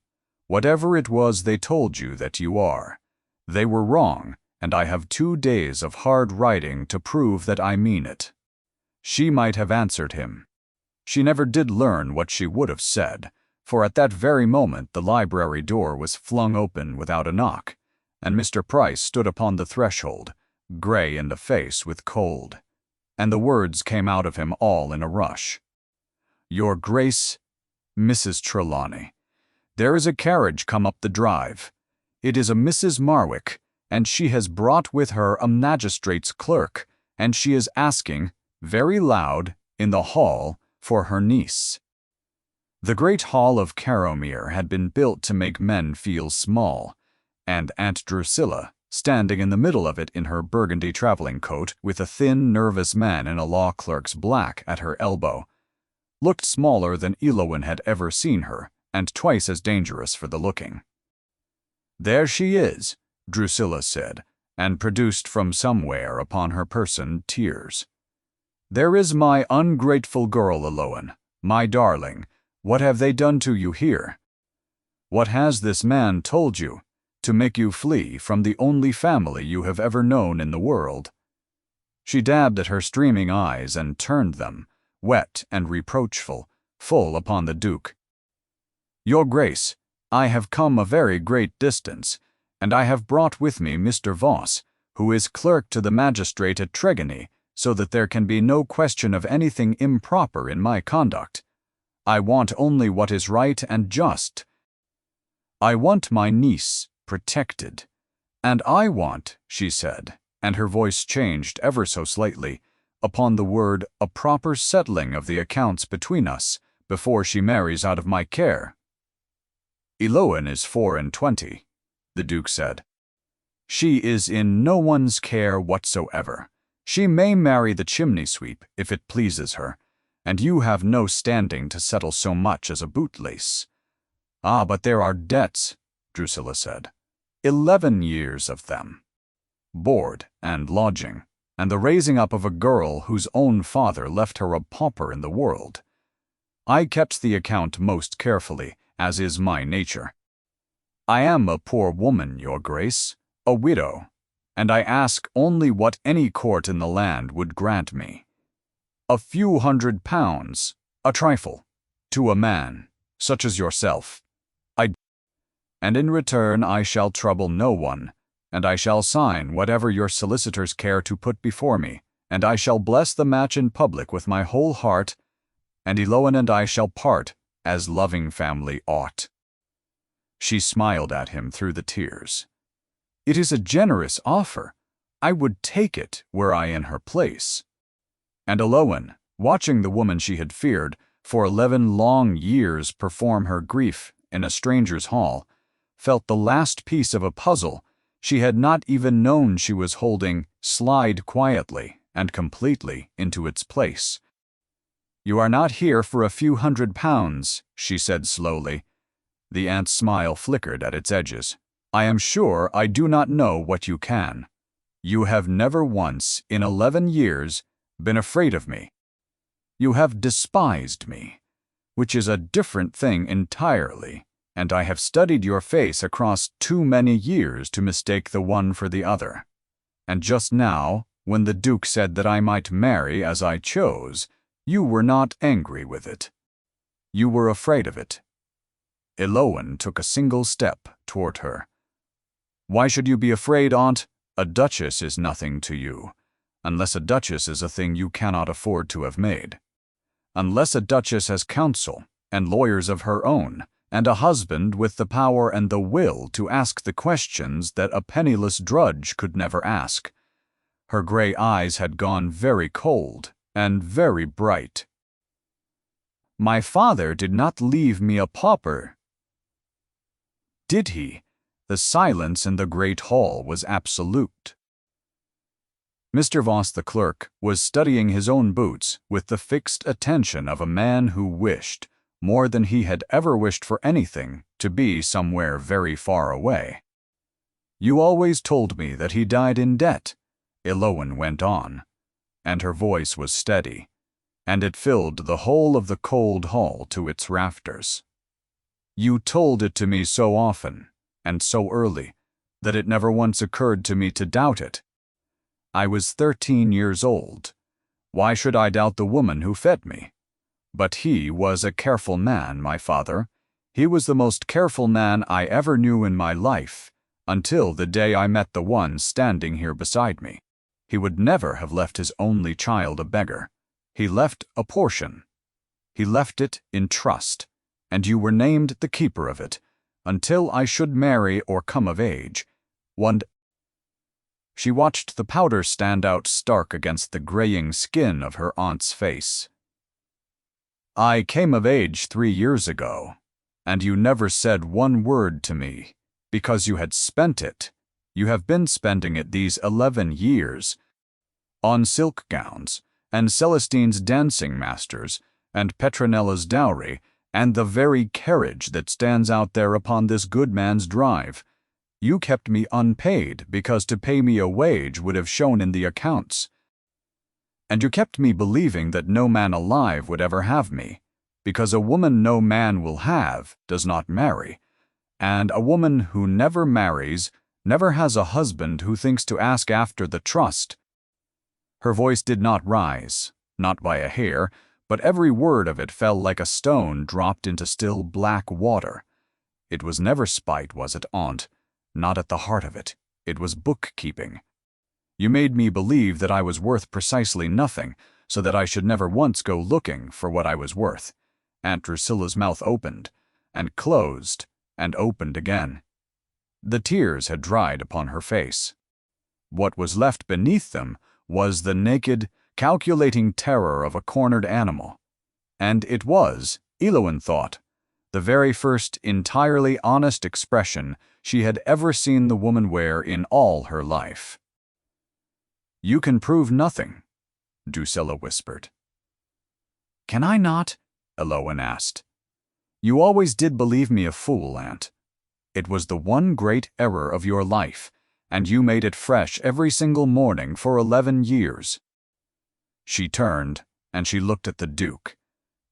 Whatever it was they told you that you are. They were wrong, and I have 2 days of hard riding to prove that I mean it." She might have answered him. She never did learn what she would have said, for at that very moment the library door was flung open without a knock, and Mr. Price stood upon the threshold, gray in the face with cold, and the words came out of him all in a rush. "Your Grace, Mrs. Trelawney, there is a carriage come up the drive. It is a Mrs. Marwick, and she has brought with her a magistrate's clerk, and she is asking, very loud, in the hall, for her niece." The great hall of Caromere had been built to make men feel small, and Aunt Drusilla, standing in the middle of it in her burgundy traveling coat, with a thin, nervous man in a law clerk's black at her elbow, looked smaller than Elowen had ever seen her, and twice as dangerous for the looking. "There she is," Drusilla said, and produced from somewhere upon her person tears. "There is my ungrateful girl, Elowen, my darling. What have they done to you here? What has this man told you, to make you flee from the only family you have ever known in the world?" She dabbed at her streaming eyes and turned them, wet and reproachful, full upon the Duke. "Your Grace, I have come a very great distance, and I have brought with me Mr. Voss, who is clerk to the magistrate at Tregony, so that there can be no question of anything improper in my conduct. I want only what is right and just. I want my niece protected. And I want," she said, and her voice changed ever so slightly, upon the word, "a proper settling of the accounts between us, before she marries out of my care." "Elowen is 24, the Duke said. "She is in no one's care whatsoever. She may marry the chimney sweep, if it pleases her, and you have no standing to settle so much as a bootlace." "Ah, but there are debts," Drusilla said. 11 years of them. Board and lodging, and the raising up of a girl whose own father left her a pauper in the world. I kept the account most carefully, as is my nature. I am a poor woman, Your Grace, a widow, and I ask only what any court in the land would grant me. A few £100, a trifle, to a man, such as yourself. And in return I shall trouble no one, and I shall sign whatever your solicitors care to put before me, and I shall bless the match in public with my whole heart, and Elowen and I shall part as loving family ought." She smiled at him through the tears. "It is a generous offer. I would take it were I in her place." And Elowen, watching the woman she had feared for 11 long years perform her grief in a stranger's hall, felt the last piece of a puzzle she had not even known she was holding slide quietly and completely into its place. "You are not here for a few £100, she said slowly. The aunt's smile flickered at its edges. "I am sure I do not know what you can. You have never once, in 11 years, been afraid of me. You have despised me, which is a different thing entirely, and I have studied your face across too many years to mistake the one for the other. And just now, when the Duke said that I might marry as I chose, you were not angry with it. You were afraid of it." Elowen took a single step toward her. "Why should you be afraid, Aunt? A duchess is nothing to you, unless a duchess is a thing you cannot afford to have made. Unless a duchess has counsel, and lawyers of her own, and a husband with the power and the will to ask the questions that a penniless drudge could never ask." Her gray eyes had gone very cold and very bright. "My father did not leave me a pauper." "Did he?" The silence in the great hall was absolute. Mr. Voss the clerk was studying his own boots with the fixed attention of a man who wished, more than he had ever wished for anything, to be somewhere very far away. "You always told me that he died in debt," Elowen went on, and her voice was steady, and it filled the whole of the cold hall to its rafters. "You told it to me so often, and so early, that it never once occurred to me to doubt it. I was 13 years old. Why should I doubt the woman who fed me? But he was a careful man, my father. He was the most careful man I ever knew in my life, until the day I met the one standing here beside me. He would never have left his only child a beggar. He left a portion. He left it in trust, and you were named the keeper of it, until I should marry or come of age. She watched the powder stand out stark against the graying skin of her aunt's face. "I came of age 3 years ago, and you never said one word to me, because you had spent it. You have been spending it these 11 years, on silk gowns, and Celestine's dancing masters, and Petronella's dowry, and the very carriage that stands out there upon this good man's drive. You kept me unpaid because to pay me a wage would have shown in the accounts. And you kept me believing that no man alive would ever have me, because a woman no man will have does not marry, and a woman who never marries never has a husband who thinks to ask after the trust." Her voice did not rise, not by a hair, but every word of it fell like a stone dropped into still black water. It was never spite, was it, aunt? Not at the heart of it. It was bookkeeping. You made me believe that I was worth precisely nothing, so that I should never once go looking for what I was worth. Aunt Drusilla's mouth opened, and closed, and opened again. The tears had dried upon her face. What was left beneath them was the naked, calculating terror of a cornered animal. And it was, Elowen thought, the very first entirely honest expression she had ever seen the woman wear in all her life. "You can prove nothing," Drusilla whispered. "Can I not?" Elowen asked. "You always did believe me a fool, aunt. It was the one great error of your life, and you made it fresh every single morning for 11 years. She turned, and she looked at the Duke,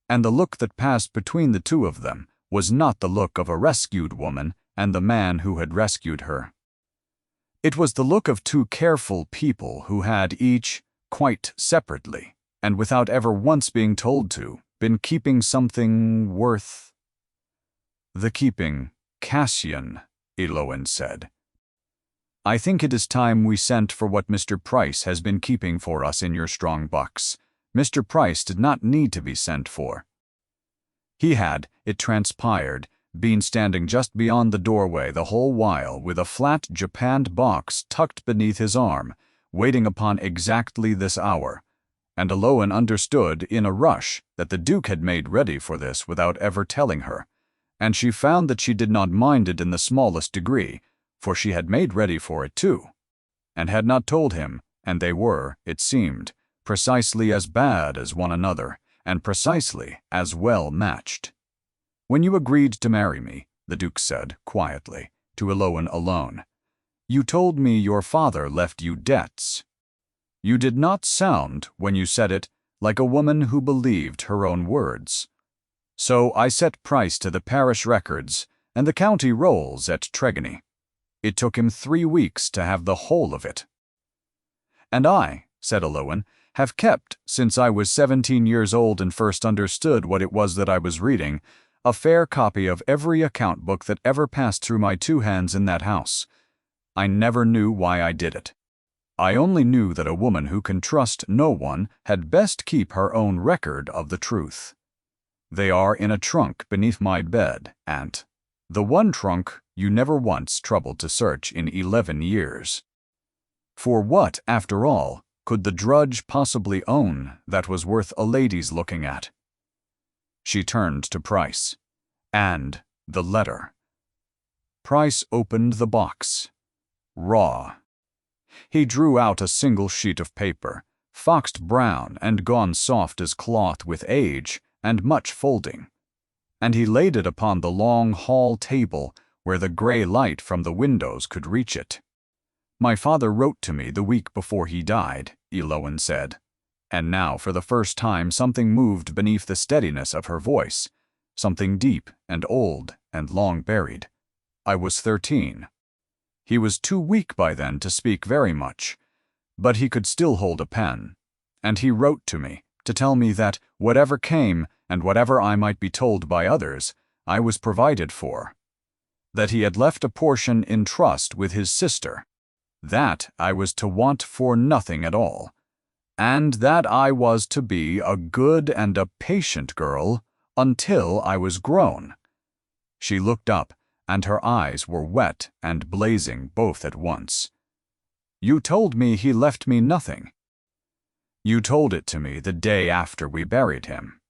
and the look that passed between the two of them was not the look of a rescued woman and the man who had rescued her. It was the look of two careful people who had each, quite separately, and without ever once being told to, been keeping something worth. "The keeping, Cassian," Elowen said. "I think it is time we sent for what Mr. Price has been keeping for us in your strong box. Mr. Price did not need to be sent for. He had, it transpired, been standing just beyond the doorway the whole while with a flat japanned box tucked beneath his arm, waiting upon exactly this hour, and Elowen understood in a rush that the Duke had made ready for this without ever telling her, and she found that she did not mind it in the smallest degree, for she had made ready for it too, and had not told him, and they were, it seemed, precisely as bad as one another, and precisely as well matched. "When you agreed to marry me," the Duke said, quietly, to Elowen alone, "you told me your father left you debts. You did not sound, when you said it, like a woman who believed her own words. So I set Price to the parish records and the county rolls at Tregony. It took him 3 weeks to have the whole of it. And I," said Elowen, "have kept, since I was 17 years old and first understood what it was that I was reading, a fair copy of every account book that ever passed through my 2 hands in that house. I never knew why I did it. I only knew that a woman who can trust no one had best keep her own record of the truth. They are in a trunk beneath my bed, aunt. The one trunk you never once troubled to search in 11 years. For what, after all, could the drudge possibly own that was worth a lady's looking at?" She turned to Price. "And the letter." Price opened the box. Raw. He drew out a single sheet of paper, foxed brown and gone soft as cloth with age and much folding, and he laid it upon the long hall table where the gray light from the windows could reach it. "My father wrote to me the week before he died," Elowen said, and now for the first time something moved beneath the steadiness of her voice, something deep and old and long buried. "I was 13. He was too weak by then to speak very much, but he could still hold a pen, and he wrote to me to tell me that whatever came and whatever I might be told by others, I was provided for, that he had left a portion in trust with his sister, that I was to want for nothing at all, and that I was to be a good and a patient girl until I was grown." She looked up, and her eyes were wet and blazing both at once. "You told me he left me nothing." "You told it to me the day after we buried him.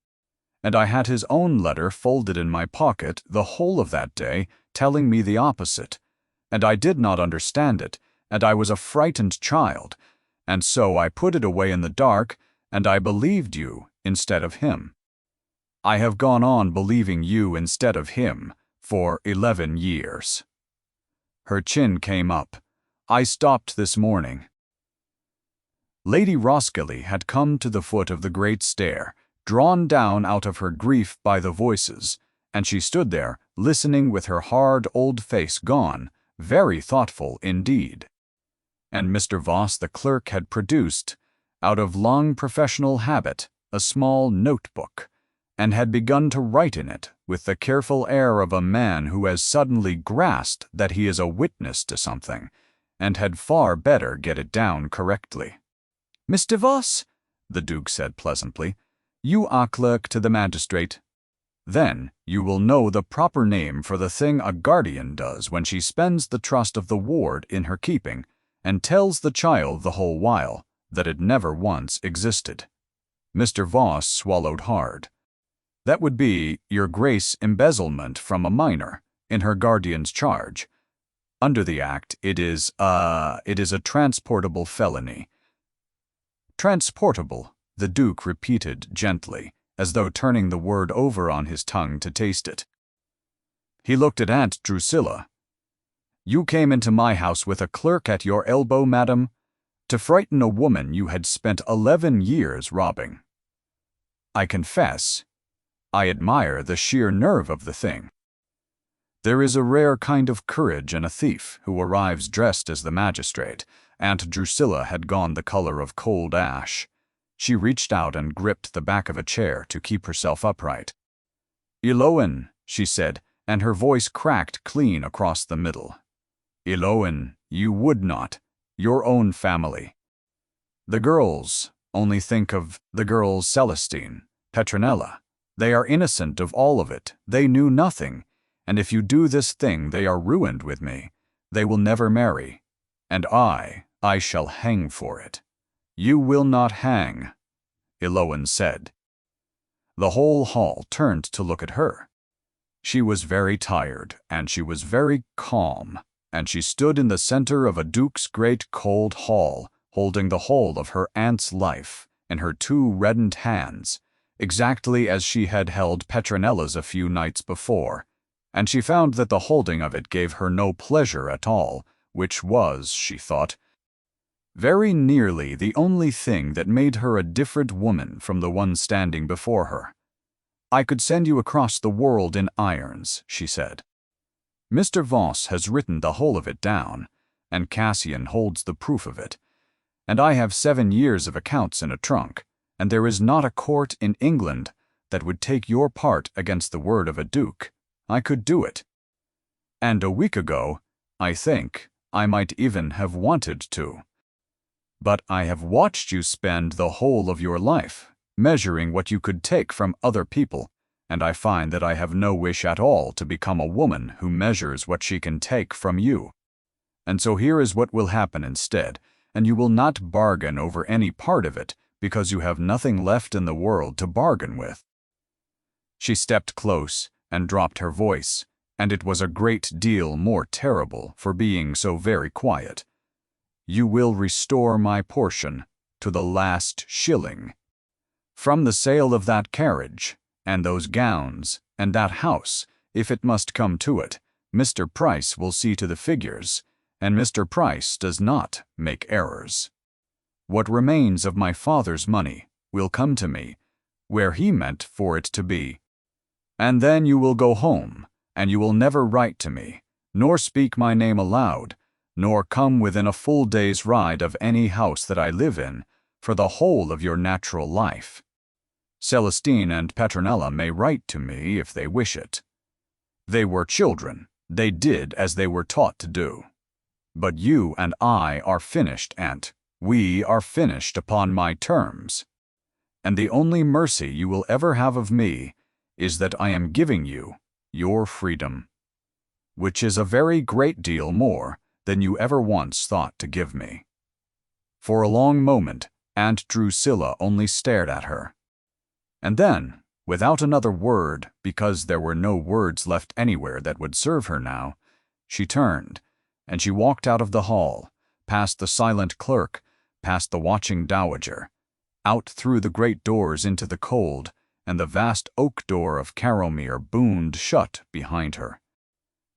And I had his own letter folded in my pocket the whole of that day, telling me the opposite, and I did not understand it, and I was a frightened child, and so I put it away in the dark, and I believed you instead of him. I have gone on believing you instead of him for 11 years. Her chin came up. "I stopped this morning." Lady Roskilly had come to the foot of the great stair, drawn down out of her grief by the voices, and she stood there, listening with her hard old face gone, very thoughtful indeed. And Mr. Voss the clerk had produced, out of long professional habit, a small notebook, and had begun to write in it with the careful air of a man who has suddenly grasped that he is a witness to something, and had far better get it down correctly. "Mr. Voss," the Duke said pleasantly, "you are clerk to the magistrate. Then you will know the proper name for the thing a guardian does when she spends the trust of the ward in her keeping, and tells the child the whole while that it never once existed." Mr. Voss swallowed hard. "That would be, Your Grace, embezzlement from a minor, in her guardian's charge. Under the Act, it is a transportable felony." "Transportable," the Duke repeated gently, as though turning the word over on his tongue to taste it. He looked at Aunt Drusilla. "You came into my house with a clerk at your elbow, madam, to frighten a woman you had spent 11 years robbing. I confess, I admire the sheer nerve of the thing. There is a rare kind of courage in a thief who arrives dressed as the magistrate." Aunt Drusilla had gone the color of cold ash. She reached out and gripped the back of a chair to keep herself upright. "Elowen," she said, and her voice cracked clean across the middle. "Elowen, you would not. Your own family. The girls, only think of the girls Celestine, Petronella. They are innocent of all of it. They knew nothing. And if you do this thing, they are ruined with me. They will never marry. And I shall hang for it." "You will not hang," Elowen said. The whole hall turned to look at her. She was very tired, and she was very calm, and she stood in the center of a duke's great cold hall, holding the whole of her aunt's life in her two reddened hands, exactly as she had held Petronella's a few nights before, and she found that the holding of it gave her no pleasure at all, which was, she thought, very nearly the only thing that made her a different woman from the one standing before her. "I could send you across the world in irons," she said. "Mr. Voss has written the whole of it down, and Cassian holds the proof of it, and I have 7 years of accounts in a trunk, and there is not a court in England that would take your part against the word of a duke. I could do it. And a week ago, I think, I might even have wanted to. But I have watched you spend the whole of your life, measuring what you could take from other people, and I find that I have no wish at all to become a woman who measures what she can take from you. And so here is what will happen instead, and you will not bargain over any part of it, because you have nothing left in the world to bargain with." She stepped close and dropped her voice, and it was a great deal more terrible for being so very quiet. you will restore my portion to the last shilling. From the sale of that carriage, and those gowns, and that house, if it must come to it, Mr. Price will see to the figures, and Mr. Price does not make errors. What remains of my father's money will come to me, where he meant for it to be. And then you will go home, and you will never write to me, nor speak my name aloud, nor come within a full day's ride of any house that I live in, for the whole of your natural life. Celestine and Petronella may write to me if they wish it. They were children, they did as they were taught to do. But you and I are finished, Aunt. We are finished upon my terms. And the only mercy you will ever have of me is that I am giving you your freedom, which is a very great deal more than you ever once thought to give me. For a long moment, Aunt Drusilla only stared at her. And then, without another word, because there were no words left anywhere that would serve her now, she turned, and she walked out of the hall, past the silent clerk, past the watching dowager, out through the great doors into the cold, and the vast oak door of Carrowmere boomed shut behind her.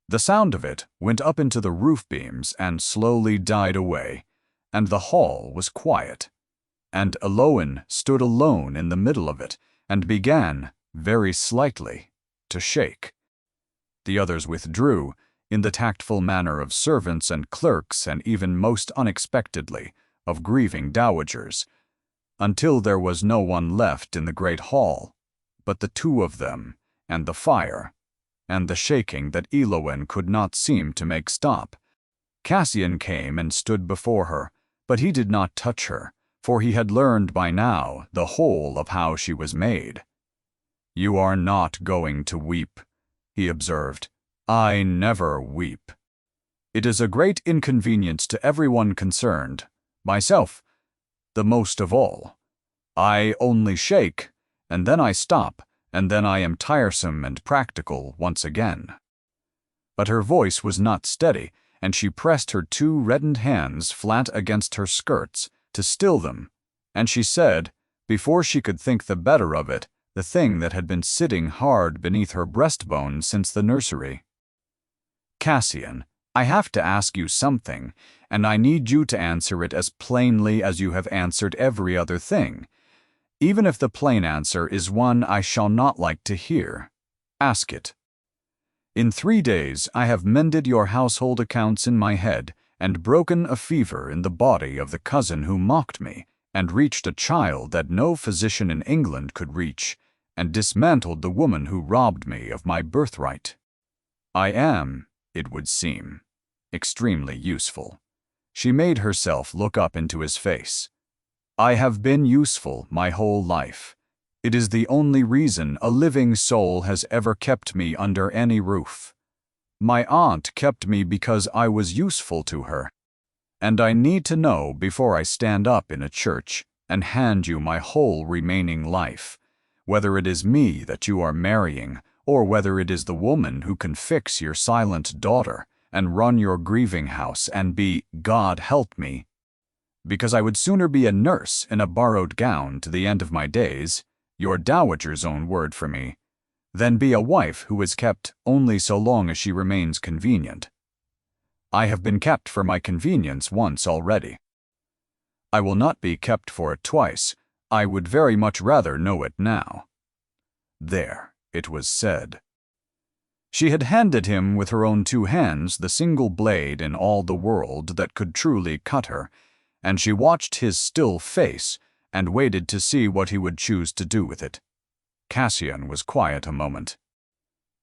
The sound of it went up into the roof beams and slowly died away, and the hall was quiet, and Eloin stood alone in the middle of it, and began, very slightly, to shake. The others withdrew, in the tactful manner of servants and clerks, and even most unexpectedly, of grieving dowagers, until there was no one left in the great hall, but the two of them, and the fire, and the shaking that Eloin could not seem to make stop. Cassian came and stood before her, but he did not touch her, for he had learned by now the whole of how she was made. "You are not going to weep," he observed. "I never weep. It is a great inconvenience to everyone concerned, myself the most of all. I only shake, and then I stop, and then I am tiresome and practical once again." But her voice was not steady, and she pressed her two reddened hands flat against her skirts to still them, and she said, before she could think the better of it, the thing that had been sitting hard beneath her breastbone since the nursery. "Cassian, I have to ask you something, and I need you to answer it as plainly as you have answered every other thing, even if the plain answer is one I shall not like to hear. Ask it. In 3 days I have mended your household accounts in my head, and broken a fever in the body of the cousin who mocked me, and reached a child that no physician in England could reach, and dismantled the woman who robbed me of my birthright. I am, it would seem, extremely useful." She made herself look up into his face. "I have been useful my whole life. It is the only reason a living soul has ever kept me under any roof. My aunt kept me because I was useful to her. And I need to know before I stand up in a church and hand you my whole remaining life, whether it is me that you are marrying, or whether it is the woman who can fix your silent daughter and run your grieving house and be, God help me, because I would sooner be a nurse in a borrowed gown to the end of my days, your dowager's own word for me, than be a wife who is kept only so long as she remains convenient. I have been kept for my convenience once already. I will not be kept for it twice. I would very much rather know it now." There, it was said. She had handed him with her own 2 hands the single blade in all the world that could truly cut her, and she watched his still face and waited to see what he would choose to do with it. Cassian was quiet a moment.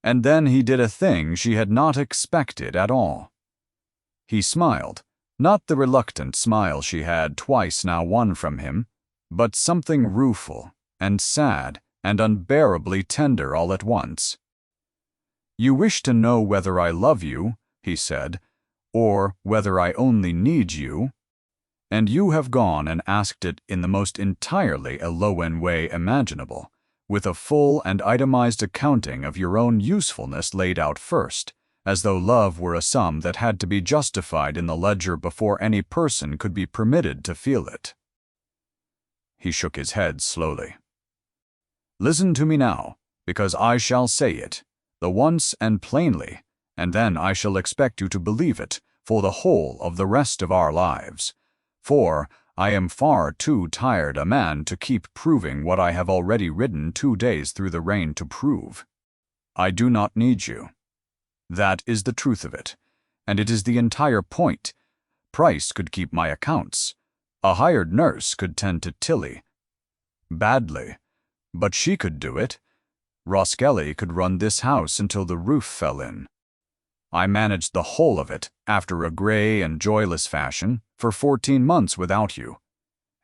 And then he did a thing she had not expected at all. He smiled, not the reluctant smile she had twice now won from him, but something rueful and sad and unbearably tender all at once. "You wish to know whether I love you," he said, "or whether I only need you, and you have gone and asked it in the most entirely Eloin way imaginable, with a full and itemized accounting of your own usefulness laid out first, as though love were a sum that had to be justified in the ledger before any person could be permitted to feel it. He shook his head slowly. "Listen to me now, because I shall say it, the once and plainly, and then I shall expect you to believe it for the whole of the rest of our lives. For I am far too tired a man to keep proving what I have already ridden 2 days through the rain to prove. I do not need you. That is the truth of it, and it is the entire point. Price could keep my accounts. A hired nurse could tend to Tilly. Badly, but she could do it. Roskelly could run this house until the roof fell in. I managed the whole of it, after a gray and joyless fashion, for 14 months without you.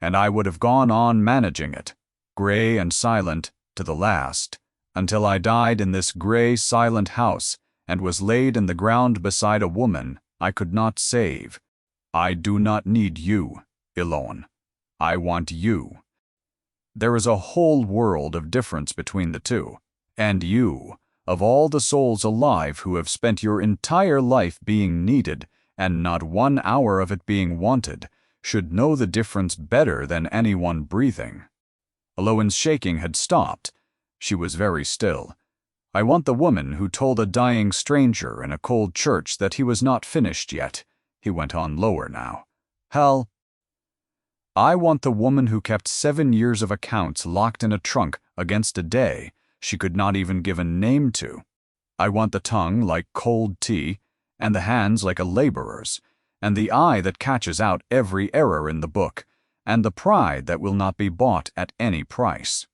And I would have gone on managing it, gray and silent, to the last, until I died in this gray, silent house and was laid in the ground beside a woman I could not save. I do not need you, Elone. I want you. There is a whole world of difference between the two, and you, of all the souls alive who have spent your entire life being needed and not 1 hour of it being wanted, should know the difference better than anyone breathing." Eloan's shaking had stopped. She was very still. "I want the woman who told a dying stranger in a cold church that he was not finished yet," he went on lower now. "Hell, I want the woman who kept 7 years of accounts locked in a trunk against a day she could not even give a name to. I want the tongue like cold tea, and the hands like a laborer's, and the eye that catches out every error in the book, and the pride that will not be bought at any price.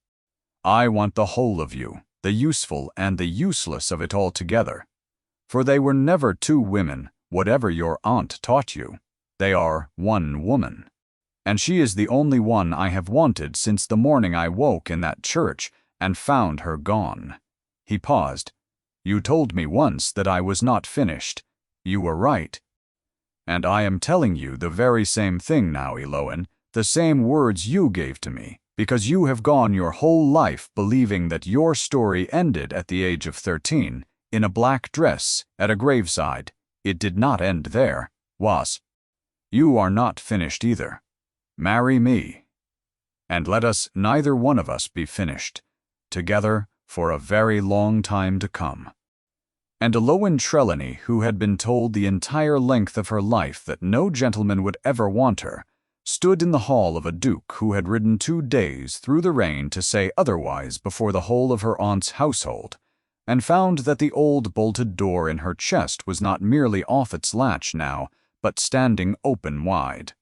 I want the whole of you, the useful and the useless of it all together. For they were never 2 women, whatever your aunt taught you. They are 1 woman. And she is the only one I have wanted since the morning I woke in that church and found her gone." He paused. "You told me once that I was not finished. You were right. And I am telling you the very same thing now, Eloan, the same words you gave to me, because you have gone your whole life believing that your story ended at the age of 13, in a black dress, at a graveside. It did not end there, was. You are not finished either. Marry me, and let us neither one of us be finished, together for a very long time to come." And Eloan Trelawney, who had been told the entire length of her life that no gentleman would ever want her, stood in the hall of a duke who had ridden 2 days through the rain to say otherwise before the whole of her aunt's household, and found that the old bolted door in her chest was not merely off its latch now, but standing open wide,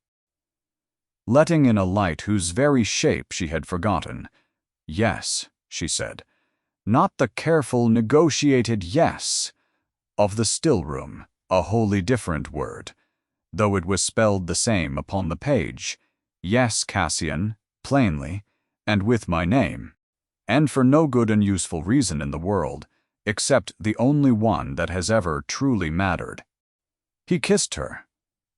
letting in a light whose very shape she had forgotten. "Yes," she said, "not the careful, negotiated yes of the still room, a wholly different word, though it was spelled the same upon the page. Yes, Cassian, plainly, and with my name, and for no good and useful reason in the world, except the only one that has ever truly mattered." He kissed her.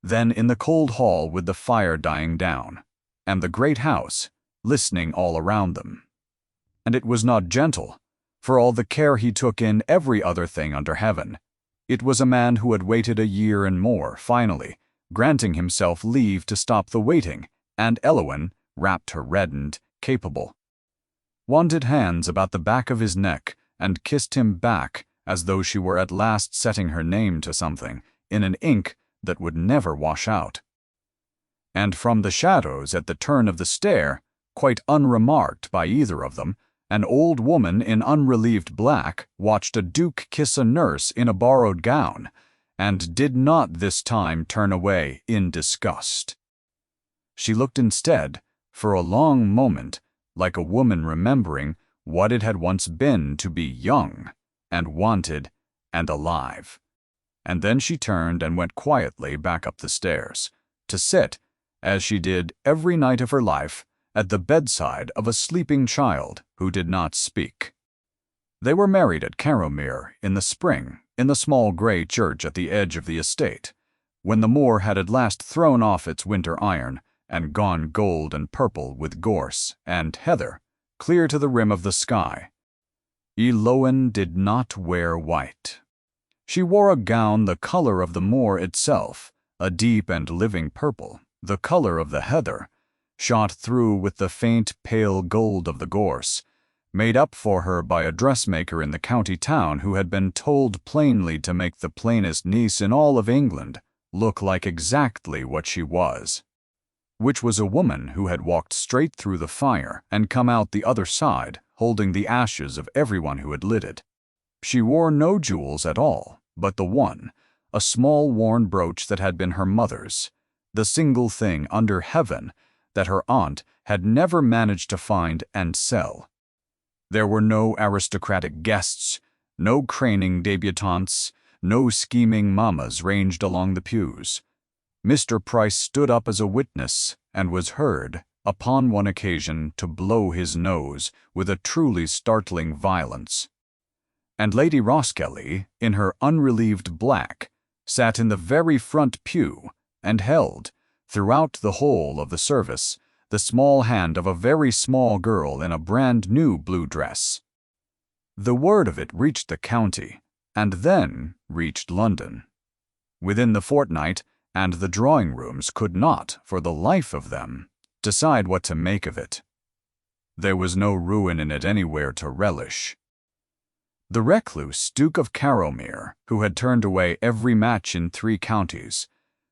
Then in the cold hall with the fire dying down, and the great house, listening all around them. And it was not gentle, for all the care he took in every other thing under heaven. It was a man who had waited a year and more, finally, granting himself leave to stop the waiting, and Eloan, wrapped her reddened, capable, wanted hands about the back of his neck and kissed him back as though she were at last setting her name to something, in an ink that would never wash out. And from the shadows at the turn of the stair, quite unremarked by either of them, an old woman in unrelieved black watched a duke kiss a nurse in a borrowed gown, and did not this time turn away in disgust. She looked instead, for a long moment, like a woman remembering what it had once been to be young, and wanted, and alive. And then she turned and went quietly back up the stairs, to sit, as she did every night of her life, at the bedside of a sleeping child who did not speak. They were married at Carrowmere in the spring, in the small grey church at the edge of the estate, when the moor had at last thrown off its winter iron and gone gold and purple with gorse and heather, clear to the rim of the sky. Eloan did not wear white. She wore a gown the color of the moor itself, a deep and living purple, the color of the heather, shot through with the faint pale gold of the gorse, made up for her by a dressmaker in the county town who had been told plainly to make the plainest niece in all of England look like exactly what she was, which was a woman who had walked straight through the fire and come out the other side, holding the ashes of everyone who had lit it. She wore no jewels at all, but the one, a small worn brooch that had been her mother's, the single thing under heaven that her aunt had never managed to find and sell. There were no aristocratic guests, no craning debutantes, no scheming mammas ranged along the pews. Mr. Price stood up as a witness and was heard, upon one occasion, to blow his nose with a truly startling violence. And Lady Roskelly, in her unrelieved black, sat in the very front pew and held, throughout the whole of the service, the small hand of a very small girl in a brand-new blue dress. The word of it reached the county, and then reached London. Within the fortnight, and the drawing-rooms could not, for the life of them, decide what to make of it. There was no ruin in it anywhere to relish. The recluse Duke of Carrowmere, who had turned away every match in 3 counties,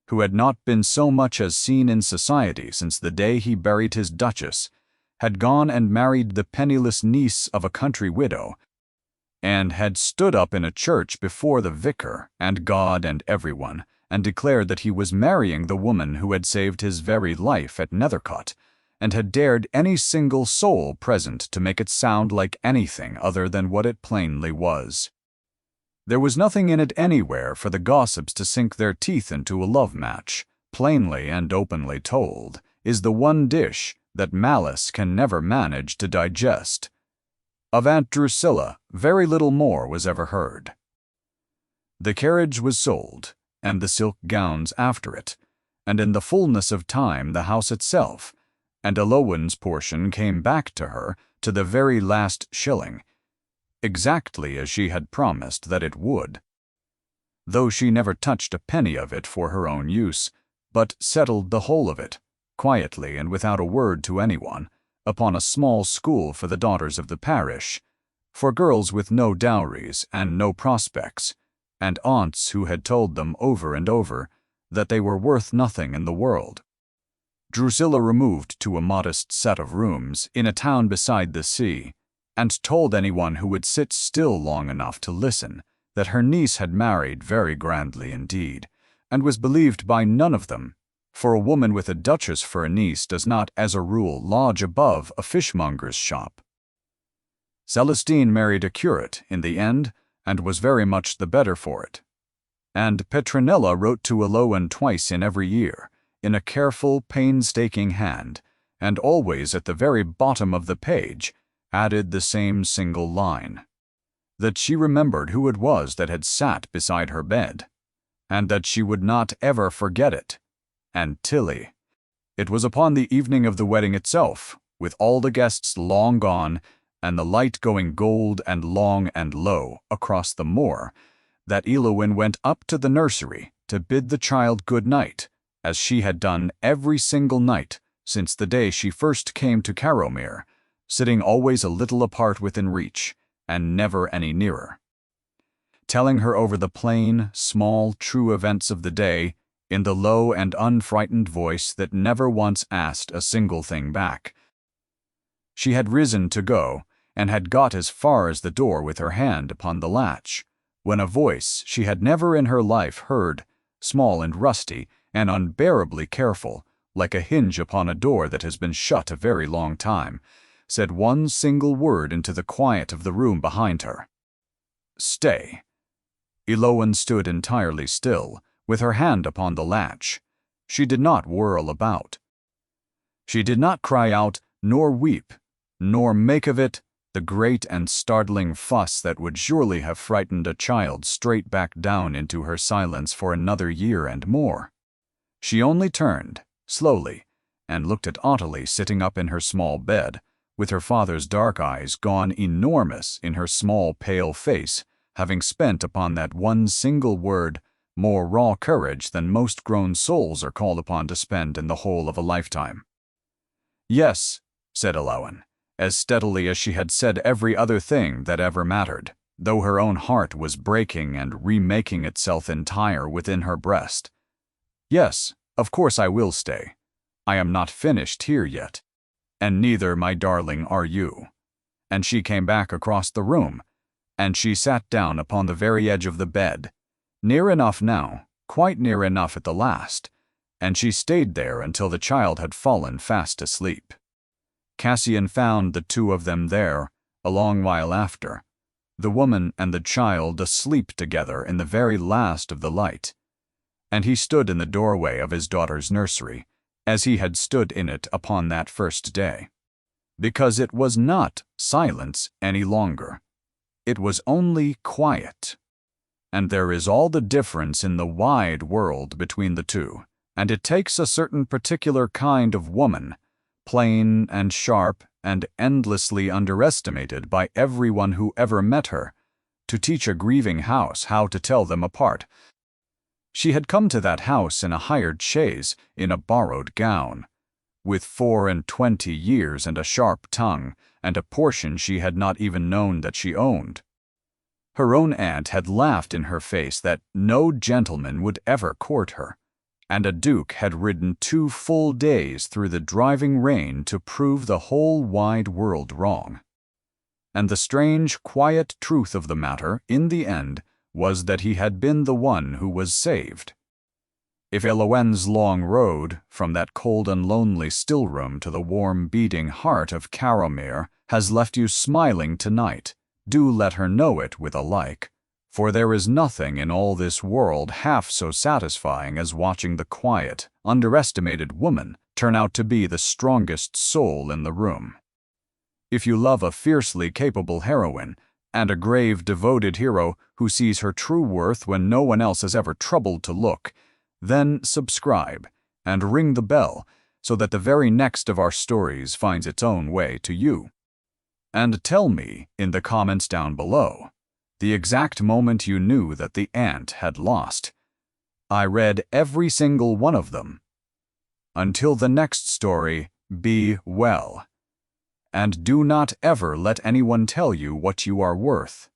who had not been so much as seen in society since the day he buried his duchess, had gone and married the penniless niece of a country widow, and had stood up in a church before the vicar and God and everyone, and declared that he was marrying the woman who had saved his very life at Nethercot, and had dared any single soul present to make it sound like anything other than what it plainly was. There was nothing in it anywhere for the gossips to sink their teeth into. A love match, plainly and openly told, is the one dish that malice can never manage to digest. Of Aunt Drusilla, very little more was ever heard. The carriage was sold, and the silk gowns after it, and in the fullness of time the house itself, and Elowen's portion came back to her to the very last shilling, exactly as she had promised that it would, though she never touched a penny of it for her own use, but settled the whole of it, quietly and without a word to anyone, upon a small school for the daughters of the parish, for girls with no dowries and no prospects, and aunts who had told them over and over that they were worth nothing in the world. Drusilla removed to a modest set of rooms in a town beside the sea, and told anyone who would sit still long enough to listen that her niece had married very grandly indeed, and was believed by none of them, for a woman with a duchess for a niece does not, as a rule, lodge above a fishmonger's shop. Celestine married a curate in the end, and was very much the better for it. And Petronella wrote to Elowen twice in every year, in a careful, painstaking hand, and always at the very bottom of the page added the same single line, that she remembered who it was that had sat beside her bed, and that she would not ever forget it. And Tilly. It was upon the evening of the wedding itself, with all the guests long gone, and the light going gold and long and low across the moor, that Elowen went up to the nursery to bid the child good night, as she had done every single night since the day she first came to Carrowmere, sitting always a little apart within reach, and never any nearer, telling her over the plain, small, true events of the day in the low and unfrightened voice that never once asked a single thing back. She had risen to go, and had got as far as the door with her hand upon the latch, when a voice she had never in her life heard, small and rusty and unbearably careful, like a hinge upon a door that has been shut a very long time, said one single word into the quiet of the room behind her. "Stay." Elowen stood entirely still, with her hand upon the latch. She did not whirl about. She did not cry out, nor weep, nor make of it the great and startling fuss that would surely have frightened a child straight back down into her silence for another year and more. She only turned, slowly, and looked at Ottilie sitting up in her small bed, with her father's dark eyes gone enormous in her small pale face, having spent upon that one single word more raw courage than most grown souls are called upon to spend in the whole of a lifetime. "Yes," said Alowan, as steadily as she had said every other thing that ever mattered, though her own heart was breaking and remaking itself entire within her breast. "Yes, of course I will stay. I am not finished here yet. And neither, my darling, are you." And she came back across the room, and she sat down upon the very edge of the bed, near enough now, quite near enough at the last, and she stayed there until the child had fallen fast asleep. Cassian found the two of them there, a long while after, the woman and the child asleep together in the very last of the light, and he stood in the doorway of his daughter's nursery, as he had stood in it upon that first day. Because it was not silence any longer. It was only quiet. And there is all the difference in the wide world between the two, and it takes a certain particular kind of woman, plain and sharp and endlessly underestimated by everyone who ever met her, to teach a grieving house how to tell them apart. She had come to that house in a hired chaise, in a borrowed gown, with 24 years and a sharp tongue, and a portion she had not even known that she owned. Her own aunt had laughed in her face that no gentleman would ever court her, and a duke had ridden 2 full days through the driving rain to prove the whole wide world wrong. And the strange, quiet truth of the matter, in the end, was that he had been the one who was saved. If Elowen's long road, from that cold and lonely still-room to the warm beating heart of Caromere, has left you smiling tonight, do let her know it with a like, for there is nothing in all this world half so satisfying as watching the quiet, underestimated woman turn out to be the strongest soul in the room. If you love a fiercely capable heroine, and a grave, devoted hero who sees her true worth when no one else has ever troubled to look, then subscribe and ring the bell so that the very next of our stories finds its own way to you. And tell me, in the comments down below, the exact moment you knew that the aunt had lost. I read every single one of them. Until the next story, be well. And do not ever let anyone tell you what you are worth.